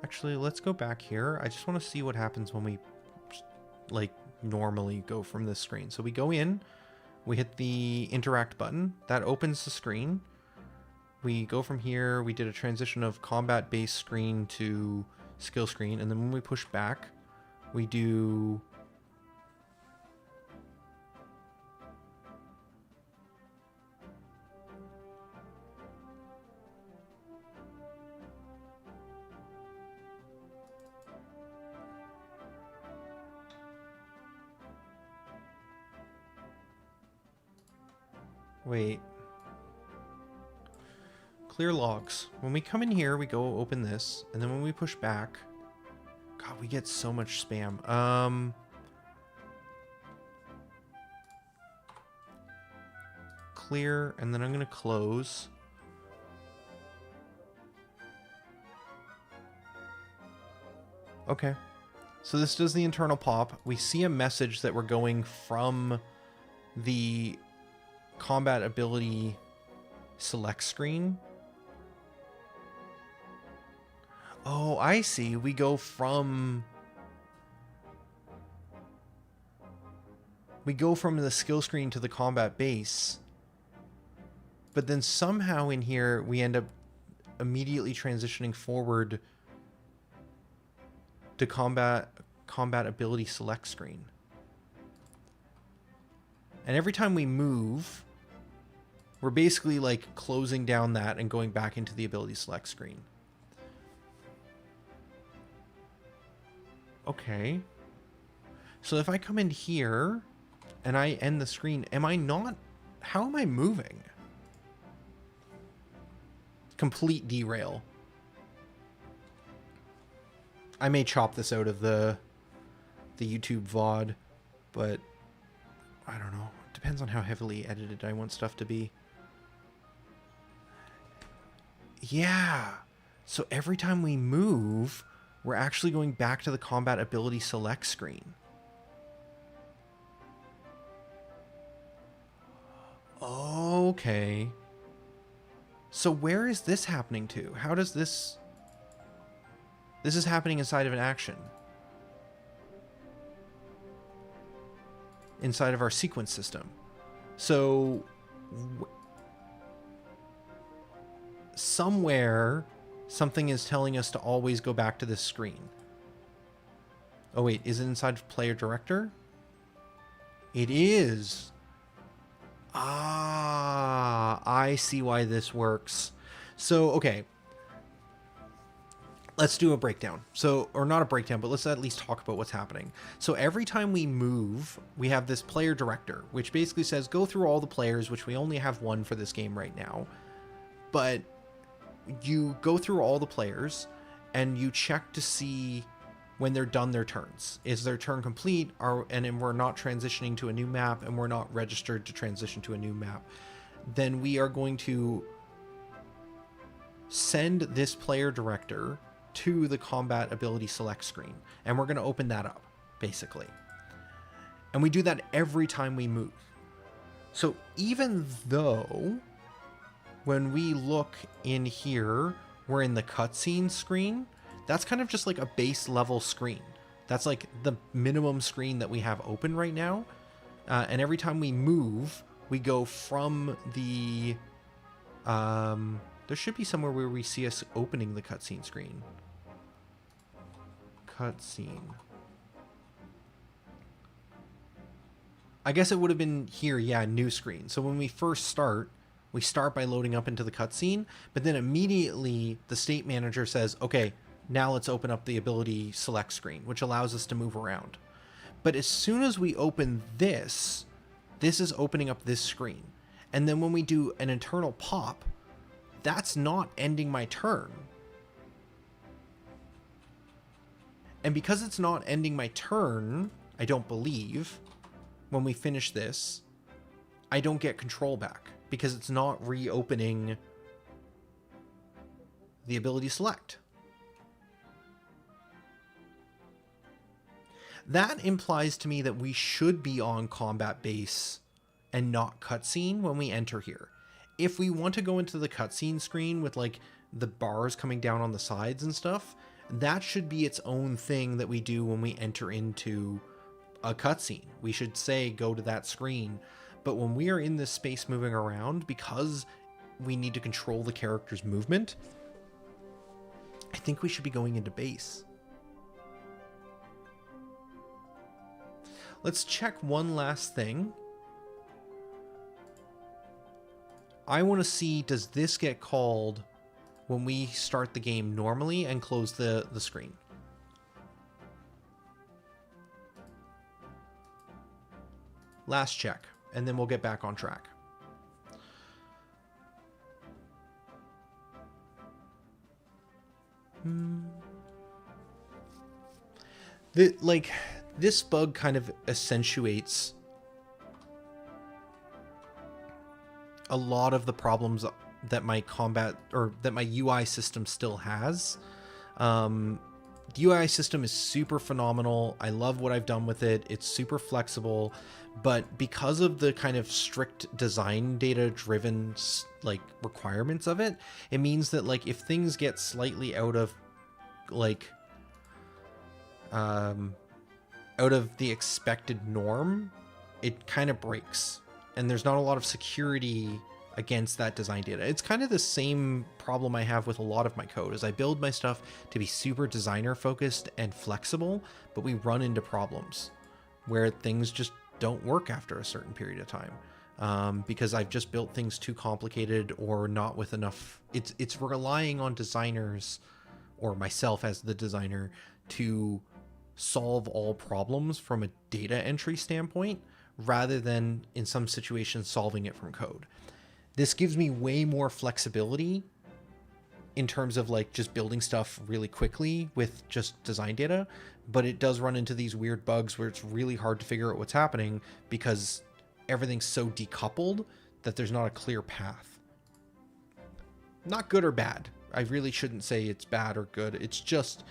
Actually, let's go back here. I just want to see what happens when we, like, normally go from this screen. So we go in, we hit the interact button. That opens the screen. We go from here. We did a transition of combat-based screen to skill screen. And then when we push back, we do... Wait. Clear logs. When we come in here, we go open this, and then when we push back, God, we get so much spam. Clear, and then I'm gonna close. Okay. So this does the internal pop. We see a message that we're going from the combat ability select screen. Oh, I see. We go from the skill screen to the combat base. But then somehow in here we end up immediately transitioning forward to combat ability select screen. And every time we move, we're basically like closing down that and going back into the ability select screen. Okay. So if I come in here and I end the screen, am I not... How am I moving? Complete derail. I may chop this out of the YouTube VOD, but I don't know. It depends on how heavily edited I want stuff to be. Yeah. So every time we move, we're actually going back to the combat ability select screen. Okay. So where is this happening to? How does this... This is happening inside of an action. Inside of our sequence system. So somewhere something is telling us to always go back to this screen. Oh wait, is it inside of player director? It is. Ah, I see why this works. So, okay. Let's do a breakdown. So, or not a breakdown, but let's at least talk about what's happening. So every time we move, we have this player director, which basically says go through all the players, which we only have one for this game right now. But you go through all the players and you check to see when they're done their turns. Is their turn complete? And we're not transitioning to a new map and we're not registered to transition to a new map. Then we are going to send this player director to the combat ability select screen. And we're going to open that up, basically. And we do that every time we move. So even though when we look in here, we're in the cutscene screen, that's kind of just like a base level screen. That's like the minimum screen that we have open right now. And every time we move, we go from the... there should be somewhere where we see us opening the cutscene screen. Cutscene. I guess it would have been here, yeah, new screen. So when we first start, we start by loading up into the cutscene, but then immediately the state manager says, okay, now let's open up the ability select screen, which allows us to move around. But as soon as we open this, this is opening up this screen. And then when we do an internal pop, that's not ending my turn. And because it's not ending my turn, I don't believe, when we finish this, I don't get control back because it's not reopening the ability select. That implies to me that we should be on combat base and not cutscene when we enter here. If we want to go into the cutscene screen with like the bars coming down on the sides and stuff, that should be its own thing that we do when we enter into a cutscene. We should say go to that screen. But when we are in this space moving around, because we need to control the character's movement, I think we should be going into base. Let's check one last thing. I want to see, does this get called when we start the game normally and close the screen? Last check, and then we'll get back on track. This bug kind of accentuates a lot of the problems that my UI system still has. The UI system is super phenomenal. I love what I've done with it. It's super flexible, but because of the kind of strict design data driven like requirements of it, it means that like if things get slightly out of like out of the expected norm, it kind of breaks, and there's not a lot of security against that design data. It's kind of the same problem I have with a lot of my code, is I build my stuff to be super designer focused and flexible, but we run into problems where things just don't work after a certain period of time, because I've just built things too complicated or not with enough. It's relying on designers, or myself as the designer, to solve all problems from a data entry standpoint, rather than in some situations solving it from code. This gives me way more flexibility in terms of like just building stuff really quickly with just design data, but it does run into these weird bugs where it's really hard to figure out what's happening because everything's so decoupled that there's not a clear path. Not good or bad. I really shouldn't say it's bad or good. It's just,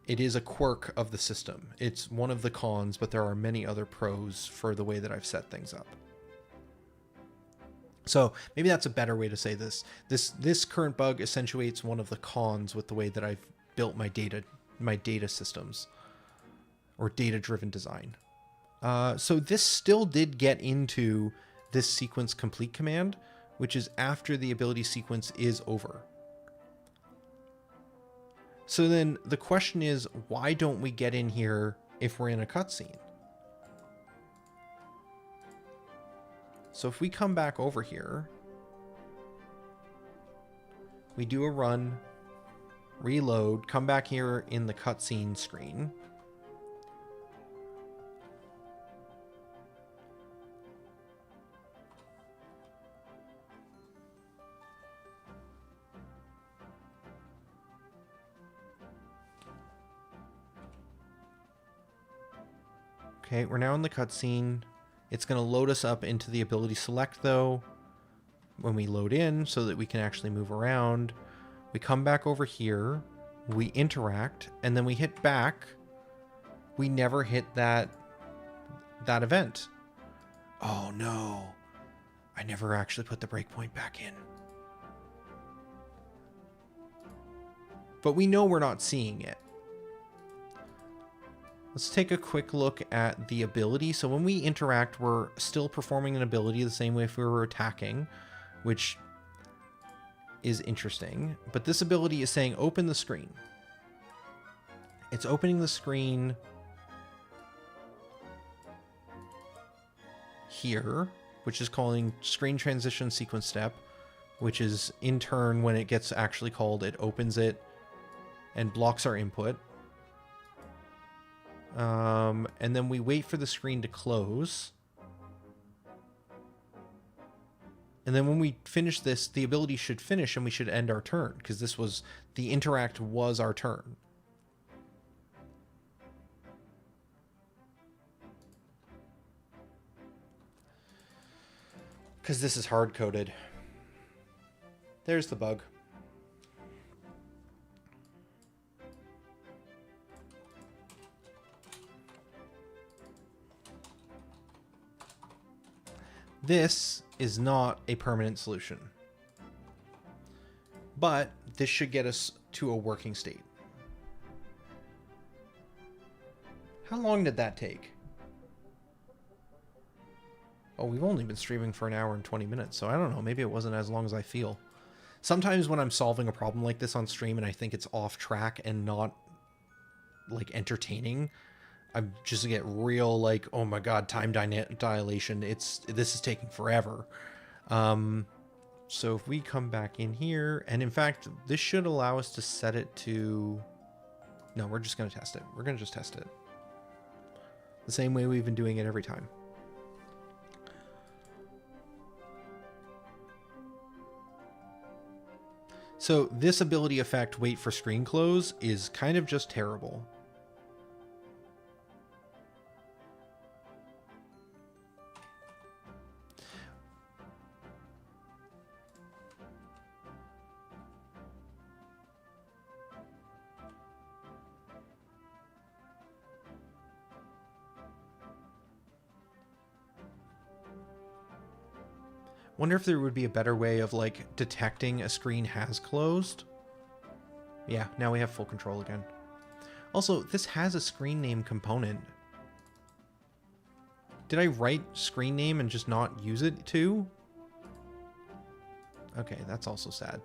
it is a quirk of the system. It's one of the cons, but there are many other pros for the way that I've set things up. So maybe that's a better way to say this. This current bug accentuates one of the cons with the way that I've built my data my data systems or data-driven design. So this still did get into this sequence complete command, which is after the ability sequence is over. So then the question is, why don't we get in here if we're in a cutscene? So if we come back over here, we do a run, reload, come back here in the cutscene screen. Okay, we're now in the cutscene. It's going to load us up into the ability select, though, when we load in so that we can actually move around. We come back over here, we interact, and then we hit back. We never hit that event. Oh, no. I never actually put the breakpoint back in. But we know we're not seeing it. Let's take a quick look at the ability. So when we interact, we're still performing an ability the same way if we were attacking, which is interesting. But this ability is saying open the screen. It's opening the screen here, which is calling screen transition sequence step, which is in turn when it gets actually called, it opens it and blocks our input. And then we wait for the screen to close. And then when we finish this, the ability should finish and we should end our turn, because this was, the interact was our turn. Because this is hard-coded. There's the bug. This is not a permanent solution, but this should get us to a working state. How long did that take? Oh, we've only been streaming for an hour and 20 minutes, so I don't know. Maybe it wasn't as long as I feel. Sometimes when I'm solving a problem like this on stream and I think it's off track and not, like, entertaining, I just get real, like, oh my god, time dilation. This is taking forever. So if we come back in here, and in fact, this should allow us to set it to... No, we're just going to test it. We're going to just test it. The same way we've been doing it every time. So this ability effect, wait for screen close, is kind of just terrible. Wonder if there would be a better way of, like, detecting a screen has closed. Yeah, now we have full control again. Also, this has a screen name component. Did I write screen name and just not use it too? Okay, that's also sad.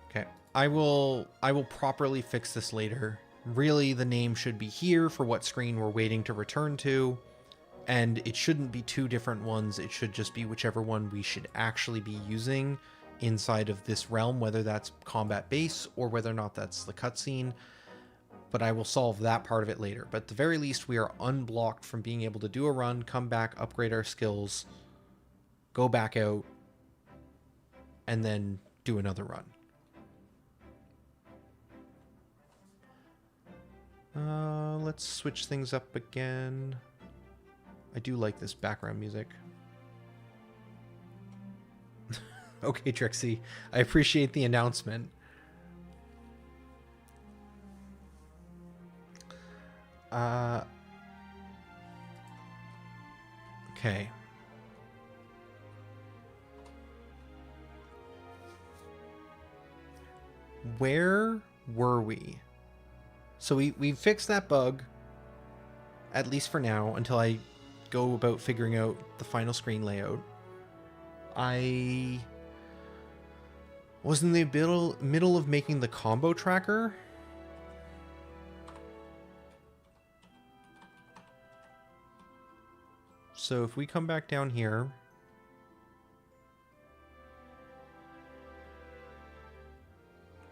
Okay, I will properly fix this later. Really, the name should be here for what screen we're waiting to return to, and it shouldn't be two different ones. It should just be whichever one we should actually be using inside of this realm, whether that's combat base or whether or not that's the cutscene. But I will solve that part of it later. But at the very least, we are unblocked from being able to do a run, come back, upgrade our skills, go back out, and then do another run. Let's switch things up again. I do like this background music. Okay, Trixie, I appreciate the announcement. Okay. Where were we? So we fixed that bug, at least for now, until I go about figuring out the final screen layout. I was in the middle of making the combo tracker. So if we come back down here,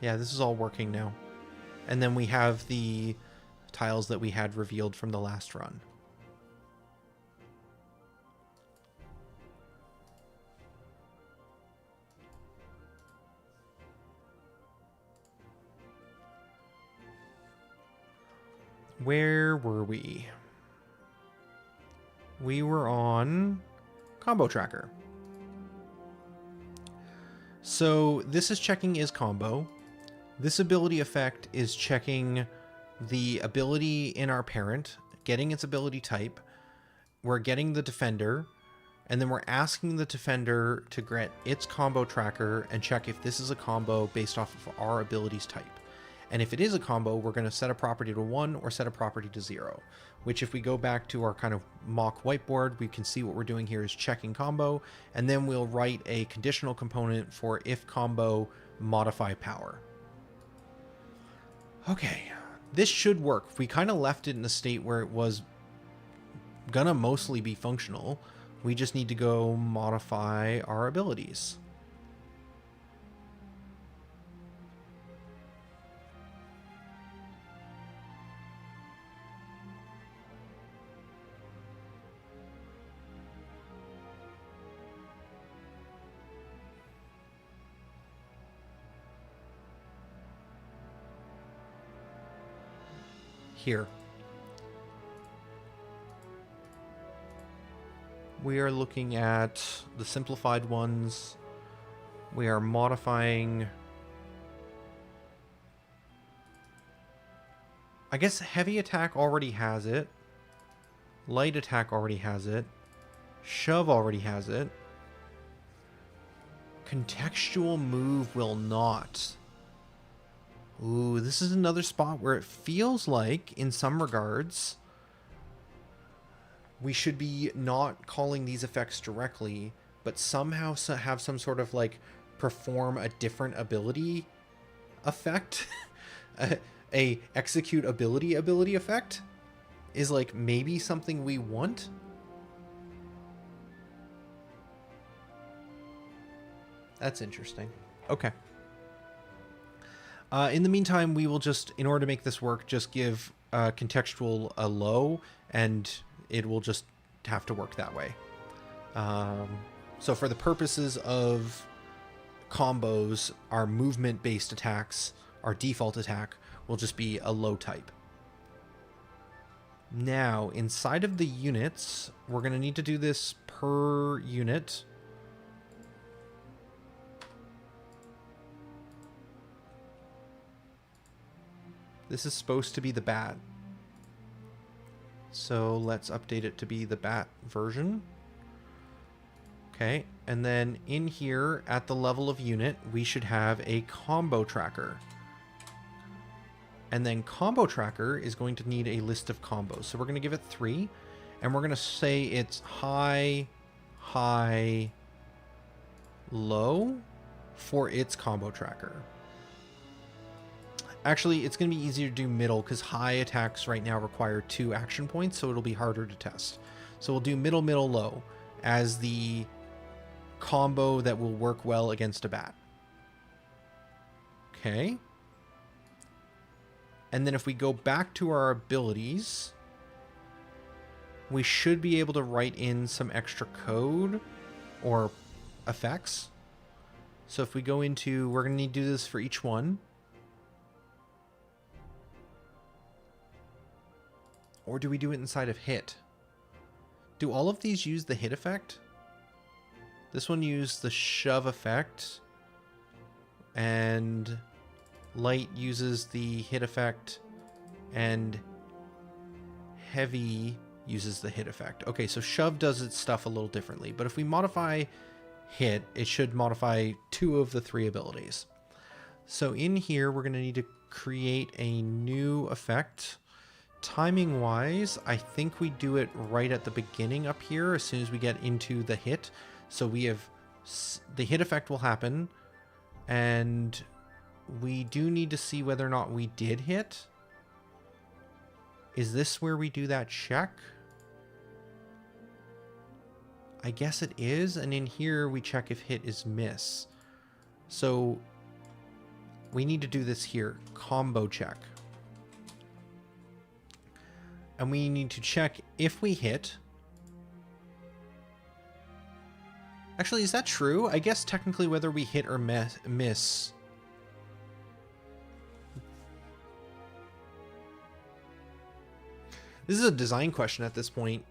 yeah, this is all working now. And then we have the tiles that we had revealed from the last run. Where were we? We were on combo tracker. So this is checking is combo. This ability effect is checking the ability in our parent, getting its ability type. We're getting the defender, and then we're asking the defender to get its combo tracker and check if this is a combo based off of our abilities type. And if it is a combo, we're going to set a property to 1 or set a property to 0, which if we go back to our kind of mock whiteboard, we can see what we're doing here is checking combo, and then we'll write a conditional component for if combo modify power. Okay, this should work. We kind of left it in a state where it was gonna mostly be functional. We just need to go modify our abilities. Here. We are looking at the simplified ones. We are modifying... I guess heavy attack already has it. Light attack already has it. Shove already has it. Contextual move will not. Ooh, this is another spot where it feels like, in some regards, we should be not calling these effects directly, but somehow have some sort of, like, perform a different ability effect. a execute ability effect is, like, maybe something we want. That's interesting. Okay. In the meantime, we will just, in order to make this work, just give contextual a low, and it will just have to work that way. So for the purposes of combos, our movement-based attacks, our default attack, will just be a low type. Now, inside of the units, we're going to need to do this per unit. This is supposed to be the bat. So let's update it to be the bat version. Okay, and then in here at the level of unit, we should have a combo tracker. And then combo tracker is going to need a list of combos. So we're going to give it 3, and we're going to say it's high, high, low for its combo tracker. Actually, it's going to be easier to do middle because high attacks right now require 2 action points, so it'll be harder to test. So we'll do middle, middle, low as the combo that will work well against a bat. Okay. And then if we go back to our abilities, we should be able to write in some extra code or effects. So if we go into, we're going to need to do this for each one. Or do we do it inside of hit? Do all of these use the hit effect? This one used the shove effect. And light uses the hit effect. And heavy uses the hit effect. Okay, so shove does its stuff a little differently, but if we modify hit, it should modify 2 of the 3 abilities. So in here, we're going to need to create a new effect. Timing wise, I think we do it right at the beginning up here as soon as we get into the hit. So we have the hit effect will happen, and we do need to see whether or not we did hit. Is this where we do that check? I guess it is, and in here we check if hit is miss. So we need to do this here, combo check. And we need to check if we hit. Actually, is that true? I guess technically whether we hit or miss. This is a design question at this point.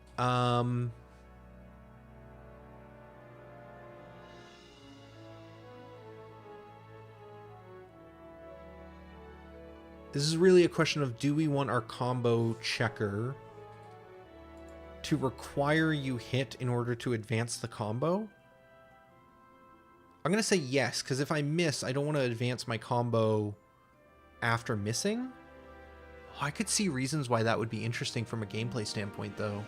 This is really a question of, do we want our combo checker to require you hit in order to advance the combo? I'm going to say yes, because if I miss, I don't want to advance my combo after missing. Oh, I could see reasons why that would be interesting from a gameplay standpoint, though.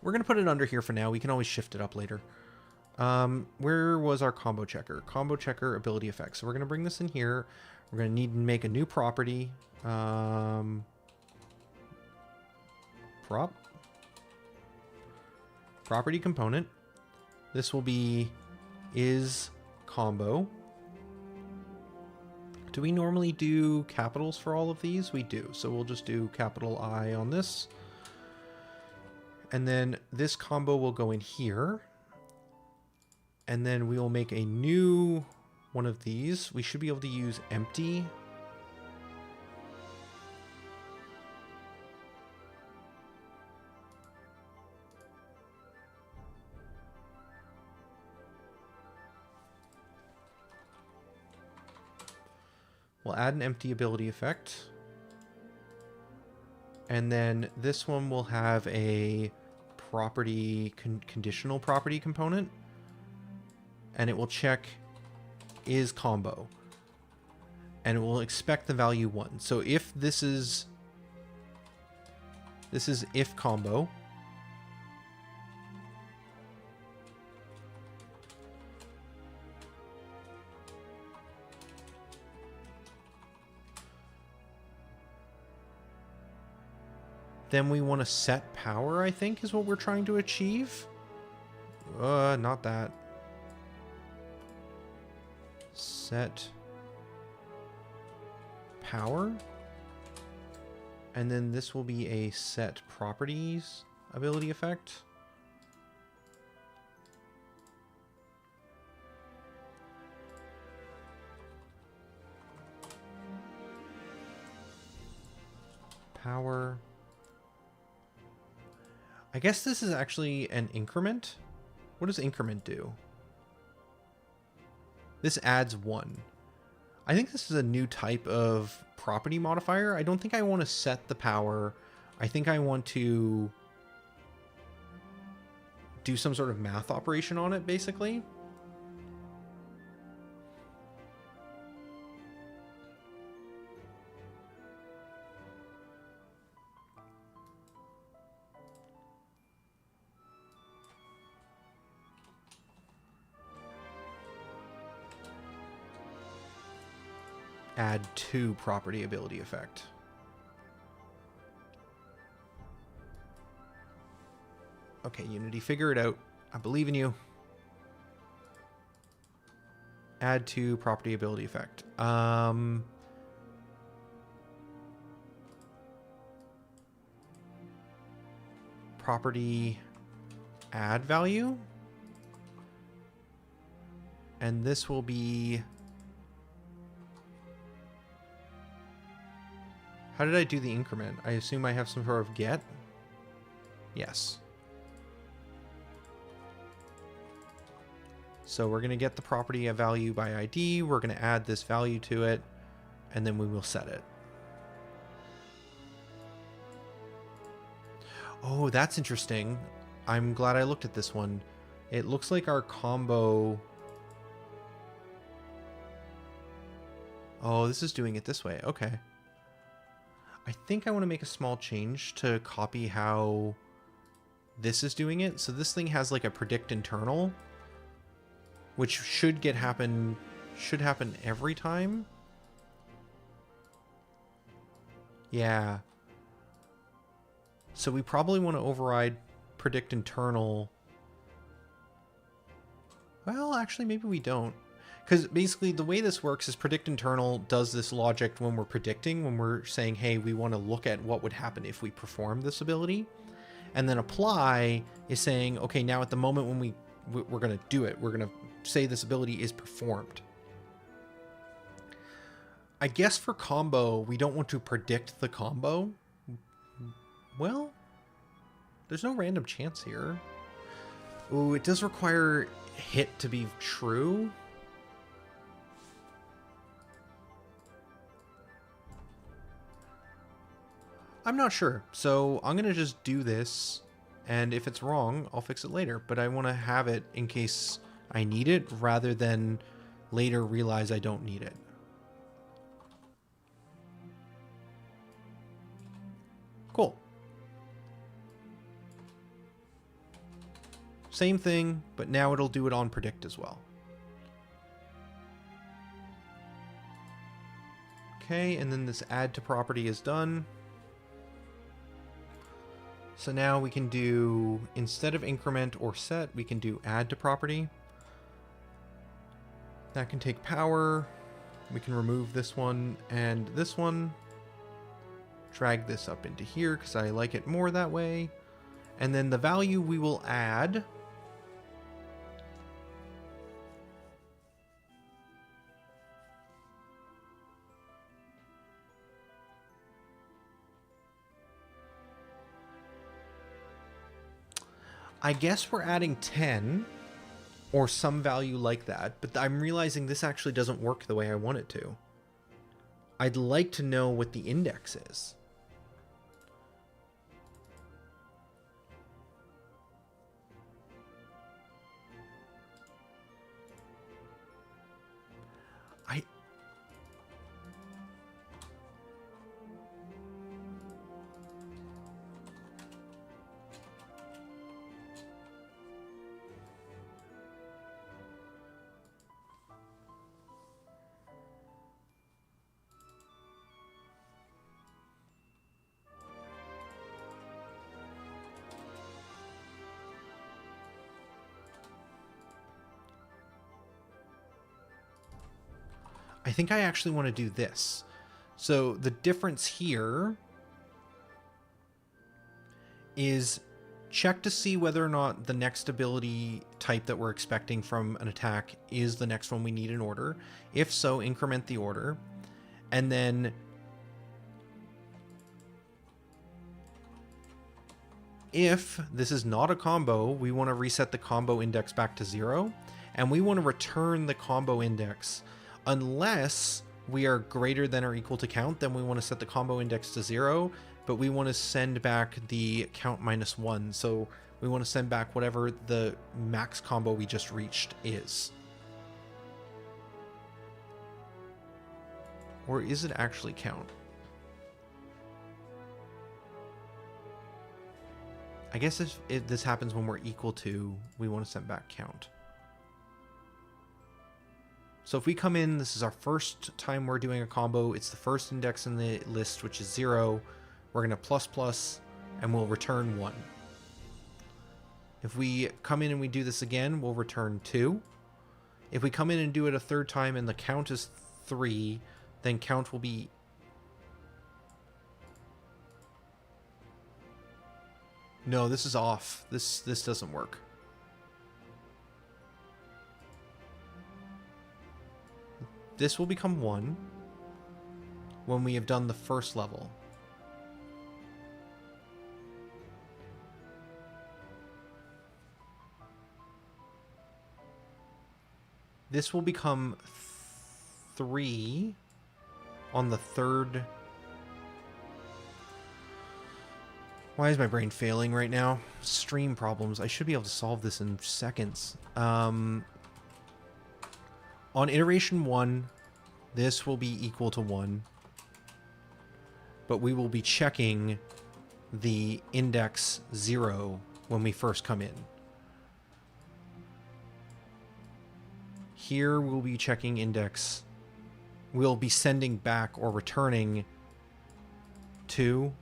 We're going to put it under here for now. We can always shift it up later. Where was our combo checker? Combo checker ability effects. So we're going to bring this in here. We're going to need to make a new property. Property component. This will be is combo. Do we normally do capitals for all of these? We do. So we'll just do capital I on this. And then this combo will go in here. And then we will make a new one of these. We should be able to use empty. We'll add an empty ability effect. And then this one will have a property, conditional property component. And it will check is combo. And it will expect the value 1. So if this is if combo. Then we want to set power, I think, is what we're trying to achieve. Not that. Set power. And then this will be a set properties ability effect. Power. I guess this is actually an increment. What does increment do? This adds 1. I think this is a new type of property modifier. I don't think I want to set the power. I think I want to do some sort of math operation on it, basically. Add to property ability effect. Okay, Unity, figure it out. I believe in you. Add to property ability effect. Property add value. And this will be... How did I do the increment? I assume I have some sort of get? Yes. So we're going to get the property of value by ID. We're going to add this value to it, and then we will set it. Oh, that's interesting. I'm glad I looked at this one. It looks like our combo... Oh, this is doing it this way. Okay. I think I want to make a small change to copy how this is doing it. So this thing has like a predict internal, which should happen every time. Yeah. So we probably want to override predict internal. Well, actually, maybe we don't. Because basically the way this works is predict internal does this logic when we're predicting, when we're saying, hey, we want to look at what would happen if we perform this ability. And then apply is saying, okay, now at the moment when we're going to do it, we're going to say this ability is performed. I guess for combo, we don't want to predict the combo. Well, there's no random chance here. Ooh, it does require hit to be true. I'm not sure, so I'm going to just do this, and if it's wrong, I'll fix it later, but I want to have it in case I need it, rather than later realize I don't need it. Cool. Same thing, but now it'll do it on predict as well. Okay, and then this add to property is done. So now we can do, instead of increment or set, we can do add to property. That can take power. We can remove this one and this one. Drag this up into here because I like it more that way. And then the value we will add. I guess we're adding 10 or some value like that, but I'm realizing this actually doesn't work the way I want it to. I'd like to know what the index is. I think I actually want to do this. So the difference here is check to see whether or not the next ability type that we're expecting from an attack is the next one we need in order. If so, increment the order. And then if this is not a combo, we want to reset the combo index back to 0. And we want to return the combo index. Unless we are greater than or equal to count, then we want to set the combo index to 0, but we want to send back the count -1. So we want to send back whatever the max combo we just reached is. Or is it actually count? I guess if this happens when we're equal to, we want to send back count. So if we come in, this is our first time we're doing a combo. It's the first index in the list, which is 0. We're going to plus, and we'll return 1. If we come in and we do this again, we'll return 2. If we come in and do it a third time and the count is 3, then count will be... No, this is off. This doesn't work. This will become 1 when we have done the first level. This will become 3 on the third. Why is my brain failing right now? Stream problems. I should be able to solve this in seconds. On iteration 1, this will be equal to 1. But we will be checking the index 0 when we first come in. Here we'll be checking index. We'll be sending back or returning 2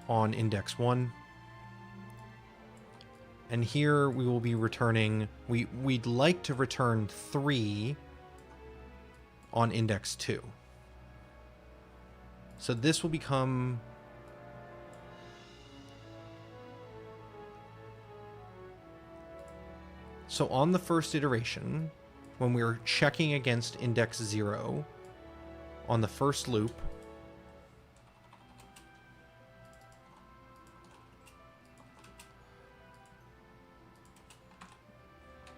on index 1. And here we will be returning, we'd like to return 3 on index 2. So this will become so on the first iteration, when we were checking against index 0 on the first loop,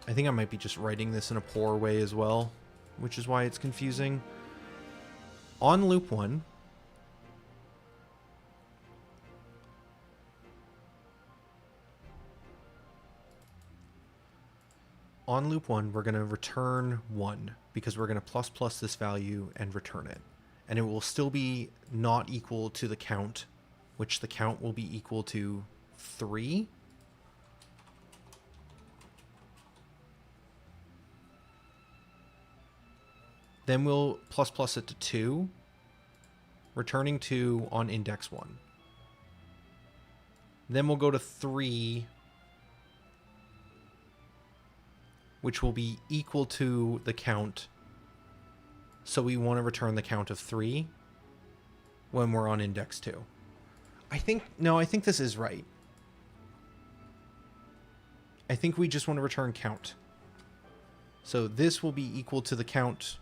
I think I might be just writing this in a poor way as well, which is why it's confusing. On loop 1, we're going to return 1 because we're going to plus this value and return it. And it will still be not equal to the count, which the count will be equal to 3. Then we'll plus it to 2, returning 2 on index 1. Then we'll go to 3, which will be equal to the count. So we want to return the count of 3 when we're on index 2. I think this is right. I think we just want to return count. So this will be equal to the count,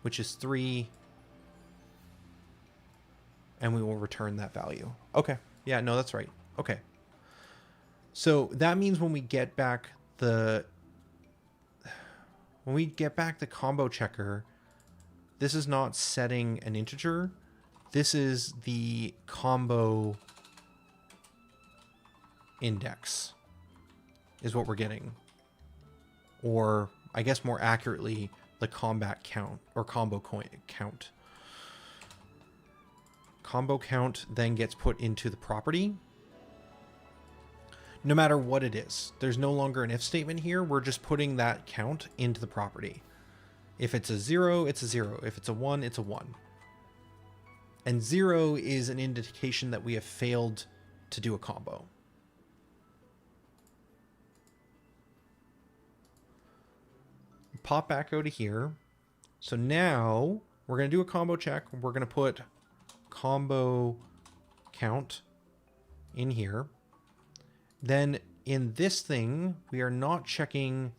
which is 3, and we will return that value. Okay. Yeah, no, that's right. Okay. So that means when we get back the combo checker, this is not setting an integer. This is the combo index is what we're getting. Or I guess more accurately, the combat count or combo count. Combo count then gets put into the property. No matter what it is, there's no longer an if statement here. We're just putting that count into the property. If it's a 0, it's a 0. If it's a 1, it's a 1. And 0 is an indication that we have failed to do a combo. Pop back out of here. So now we're going to do a combo check. We're going to put combo count in here. Then in this thing, we are not checking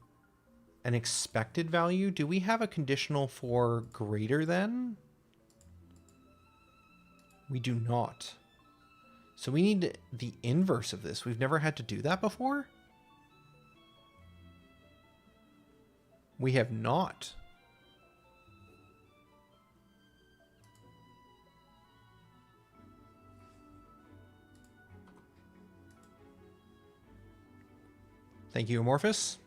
an expected value. Do we have a conditional for greater than? We do not. So we need the inverse of this. We've never had to do that before. We have not. Thank you, Amorphous.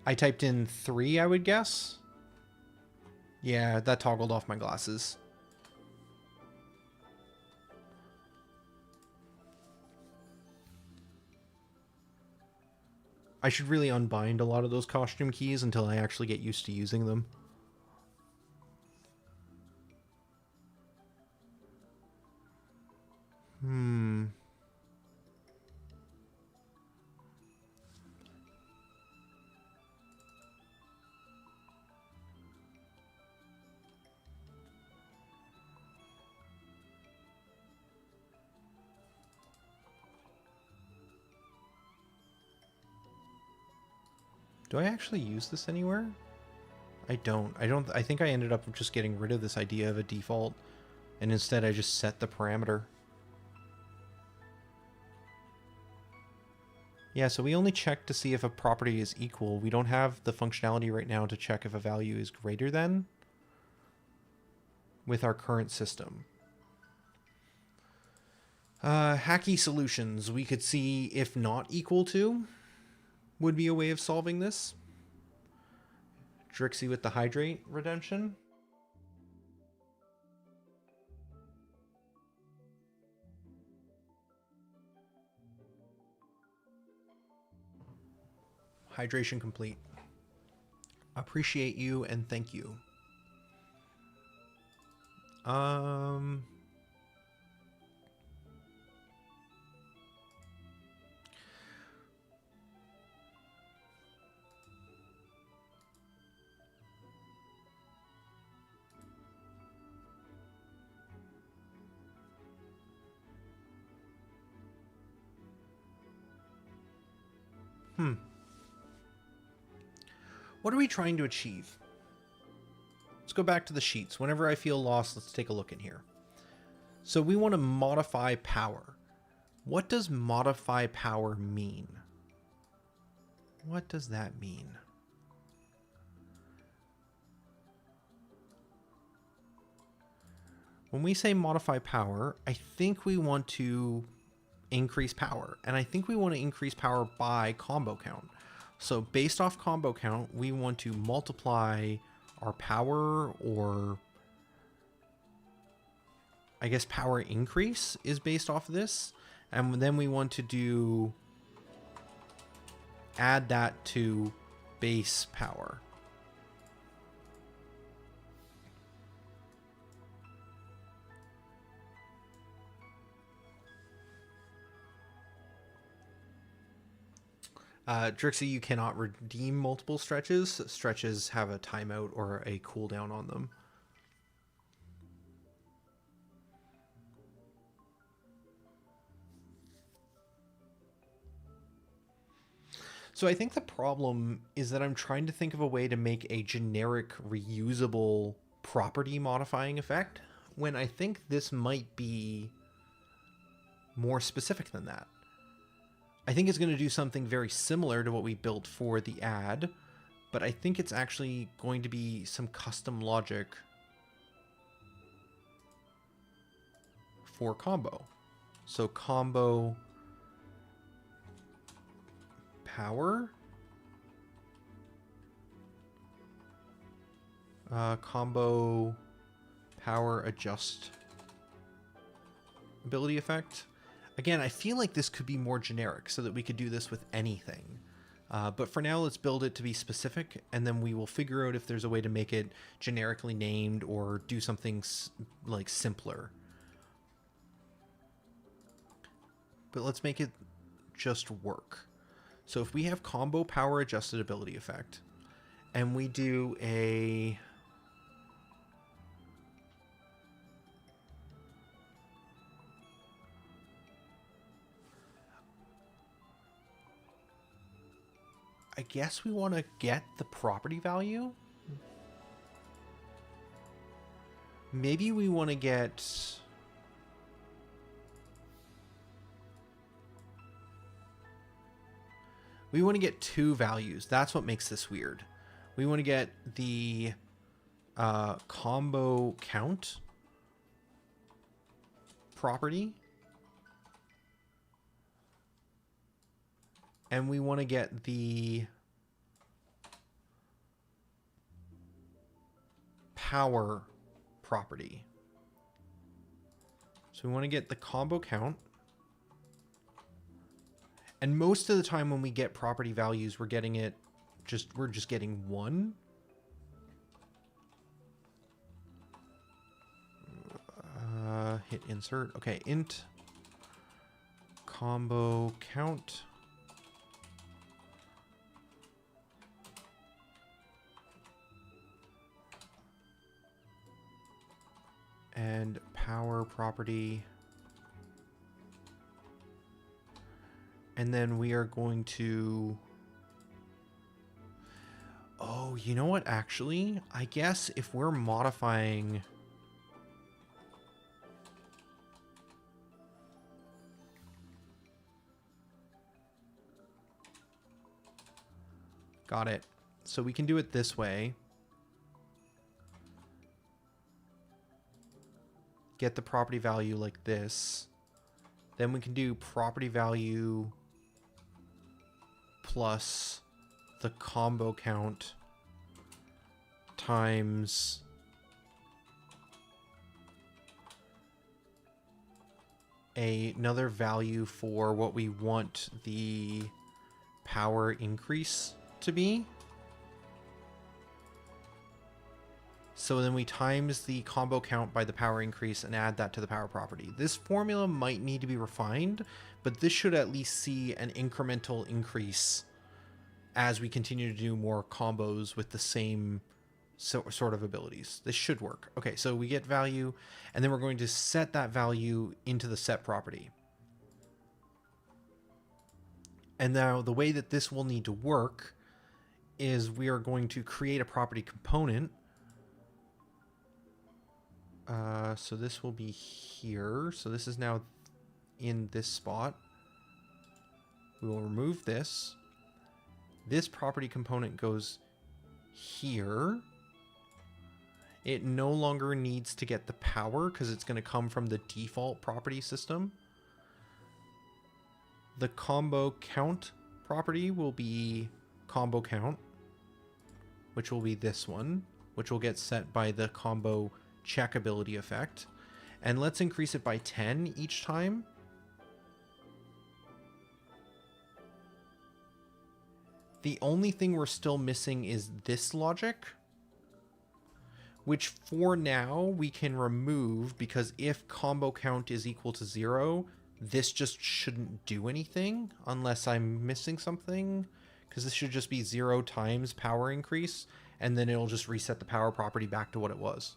I typed in 3, I would guess. Yeah, that toggled off my glasses. I should really unbind a lot of those costume keys until I actually get used to using them. Do I actually use this anywhere? I don't. I think I ended up just getting rid of this idea of a default, and instead I just set the parameter. Yeah, so we only check to see if a property is equal. We don't have the functionality right now to check if a value is greater than with our current system. Hacky solutions. We could see if not equal to would be a way of solving this. Drixie with the hydrate redemption. Hydration complete. Appreciate you and thank you. What are we trying to achieve? Let's go back to the sheets. Whenever I feel lost, let's take a look in here. So we want to modify power. What does modify power mean? What does that mean? When we say modify power, I think we want to increase power. And I think we want to increase power by combo count. So based off combo count, we want to multiply our power, or I guess power increase is based off of this. And then we want to add that to base power. Drixie, you cannot redeem multiple stretches. Stretches have a timeout or a cooldown on them. So I think the problem is that I'm trying to think of a way to make a generic reusable property modifying effect, when I think this might be more specific than that. I think it's going to do something very similar to what we built for the ad, but I think it's actually going to be some custom logic for combo. So combo power, combo power adjust ability effect. Again, I feel like this could be more generic so that we could do this with anything. But for now, let's build it to be specific, and then we will figure out if there's a way to make it generically named or do something like simpler. But let's make it just work. So if we have combo power adjusted ability effect, and we do a I guess we want to get the property value. Maybe we want to get... We want to get two values. That's what makes this weird. We want to get the combo count property. And we want to get the power property. So we want to get the combo count. And most of the time when we get property values, we're getting it we're just getting one. Hit insert. Okay, int combo count. And power property. And then we are going to... Oh, you know what, actually? I guess if we're modifying... Got it. So we can do it this way. Get the property value like this. Then we can do property value plus the combo count times another value for what we want the power increase to be. So then we times the combo count by the power increase and add that to the power property. This formula might need to be refined, but this should at least see an incremental increase as we continue to do more combos with the same sort of abilities. This should work. Okay, so we get value, and then we're going to set that value into the set property. And now the way that this will need to work is we are going to create a property component. So this will be here. So this is now in this spot. We will remove this. This property component goes here. It no longer needs to get the power because it's going to come from the default property system. The combo count property will be combo count, which will be this one, which will get set by the combo check ability effect. And let's increase it by 10 each time. The only thing we're still missing is this logic, which for now we can remove because if combo count is equal to 0, this just shouldn't do anything unless I'm missing something, because this should just be 0 times power increase, and then it'll just reset the power property back to what it was.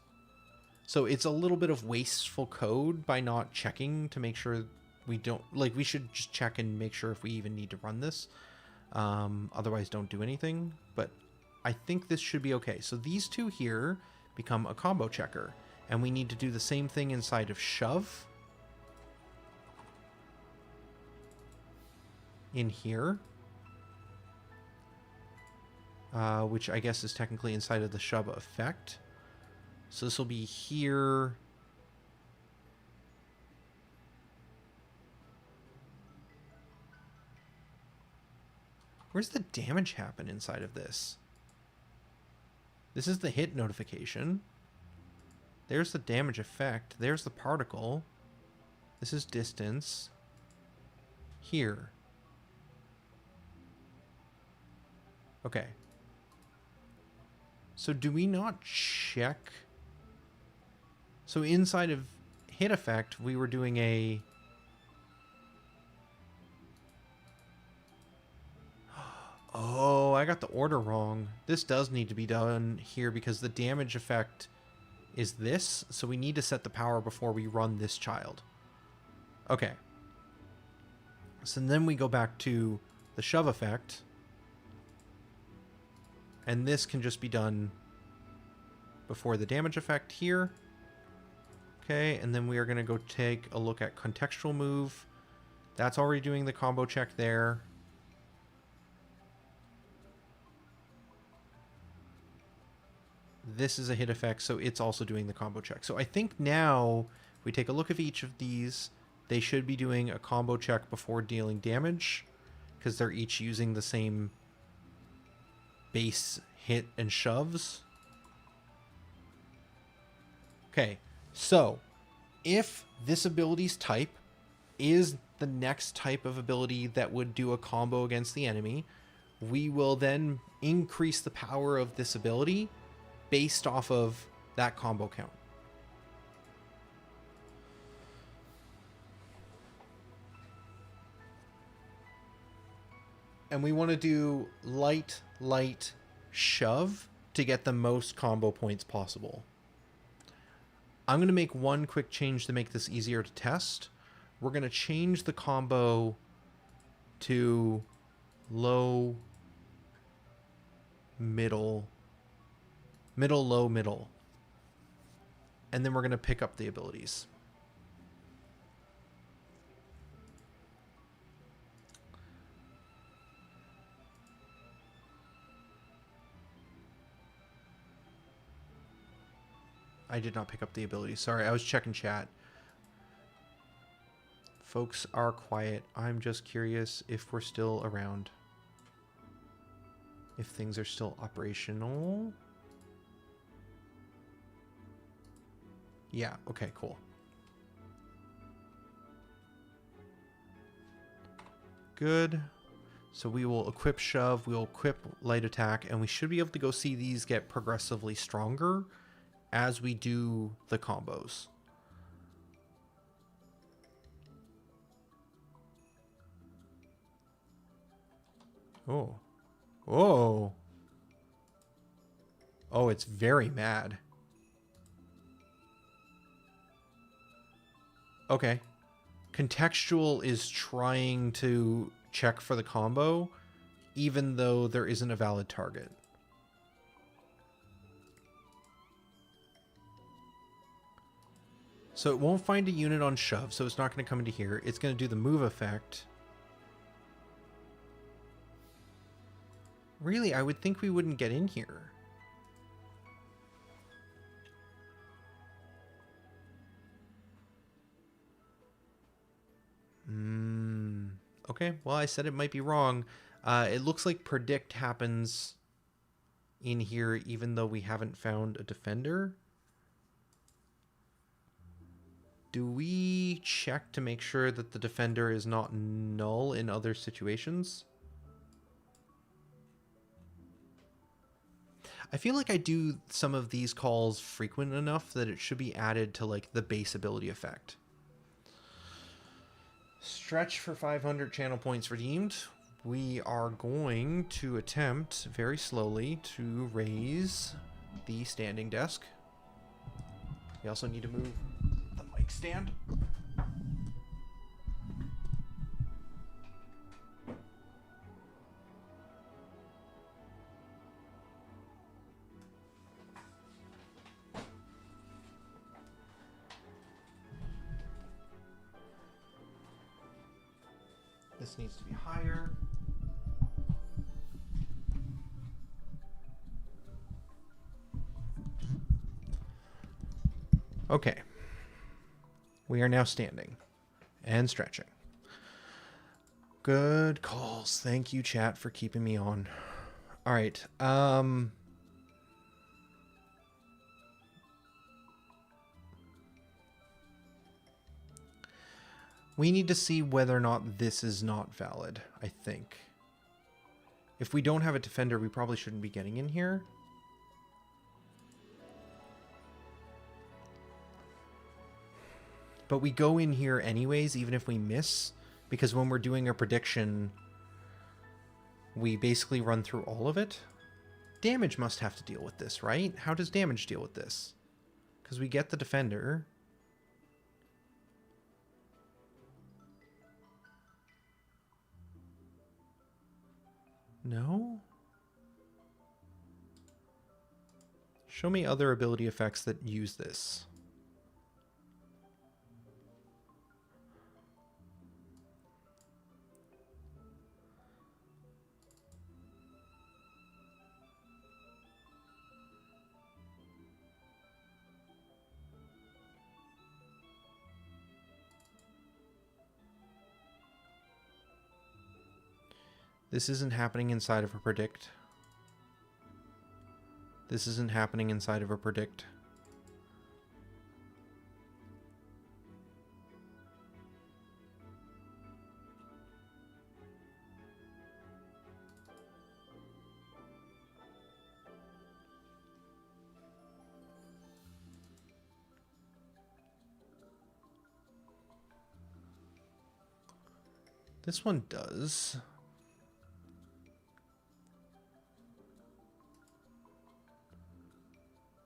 So it's a little bit of wasteful code by not checking to make sure we don't, like, we should just check and make sure if we even need to run this. Otherwise don't do anything, but I think this should be okay. So these two here become a combo checker, and we need to do the same thing inside of shove in here, which I guess is technically inside of the shove effect. So this will be here. Where's the damage happen inside of this? This is the hit notification. There's the damage effect. There's the particle. This is distance. Here. Okay. So do we not check? So inside of hit effect, we were doing a... Oh, I got the order wrong. This does need to be done here because the damage effect is this. So we need to set the power before we run this child. Okay. So then we go back to the shove effect. And this can just be done before the damage effect here. Okay, and then we are going to go take a look at contextual move. That's already doing the combo check there. This is a hit effect, so it's also doing the combo check. So I think now, if we take a look at each of these, they should be doing a combo check before dealing damage, because they're each using the same base hit and shoves. Okay, so if this ability's type is the next type of ability that would do a combo against the enemy, we will then increase the power of this ability based off of that combo count. And we want to do light, light, shove to get the most combo points possible. I'm going to make one quick change to make this easier to test. We're going to change the combo to low, middle, middle, low, middle. And then we're going to pick up the abilities. I did not pick up the ability. Sorry, I was checking chat. Folks are quiet. I'm just curious if we're still around. If things are still operational. Yeah, okay, cool. Good. So we will equip shove, we'll equip light attack, and we should be able to go see these get progressively stronger as we do the combos. Oh. Oh. Oh, it's very mad. Okay. Contextual is trying to check for the combo, even though there isn't a valid target. So it won't find a unit on shove, so it's not going to come into here. It's going to do the move effect. Really, I would think we wouldn't get in here. Okay, well, I said it might be wrong. It looks like predict happens in here even though we haven't found a defender. Do we check to make sure that the defender is not null in other situations? I feel like I do some of these calls frequent enough that it should be added to like the base ability effect. Stretch for 500 channel points redeemed. We are going to attempt very slowly to raise the standing desk. We also need to move the mic stand. This needs to be higher. Okay. We are now standing and stretching. Good calls. Thank you, chat, for keeping me on. All right. We need to see whether or not this is not valid, I think. If we don't have a defender, we probably shouldn't be getting in here. But we go in here anyways, even if we miss, because when we're doing a prediction, we basically run through all of it. Damage must have to deal with this, right? How does damage deal with this? Because we get the defender. No? Show me other ability effects that use this. This isn't happening inside of a predict. This isn't happening inside of a predict. This one does.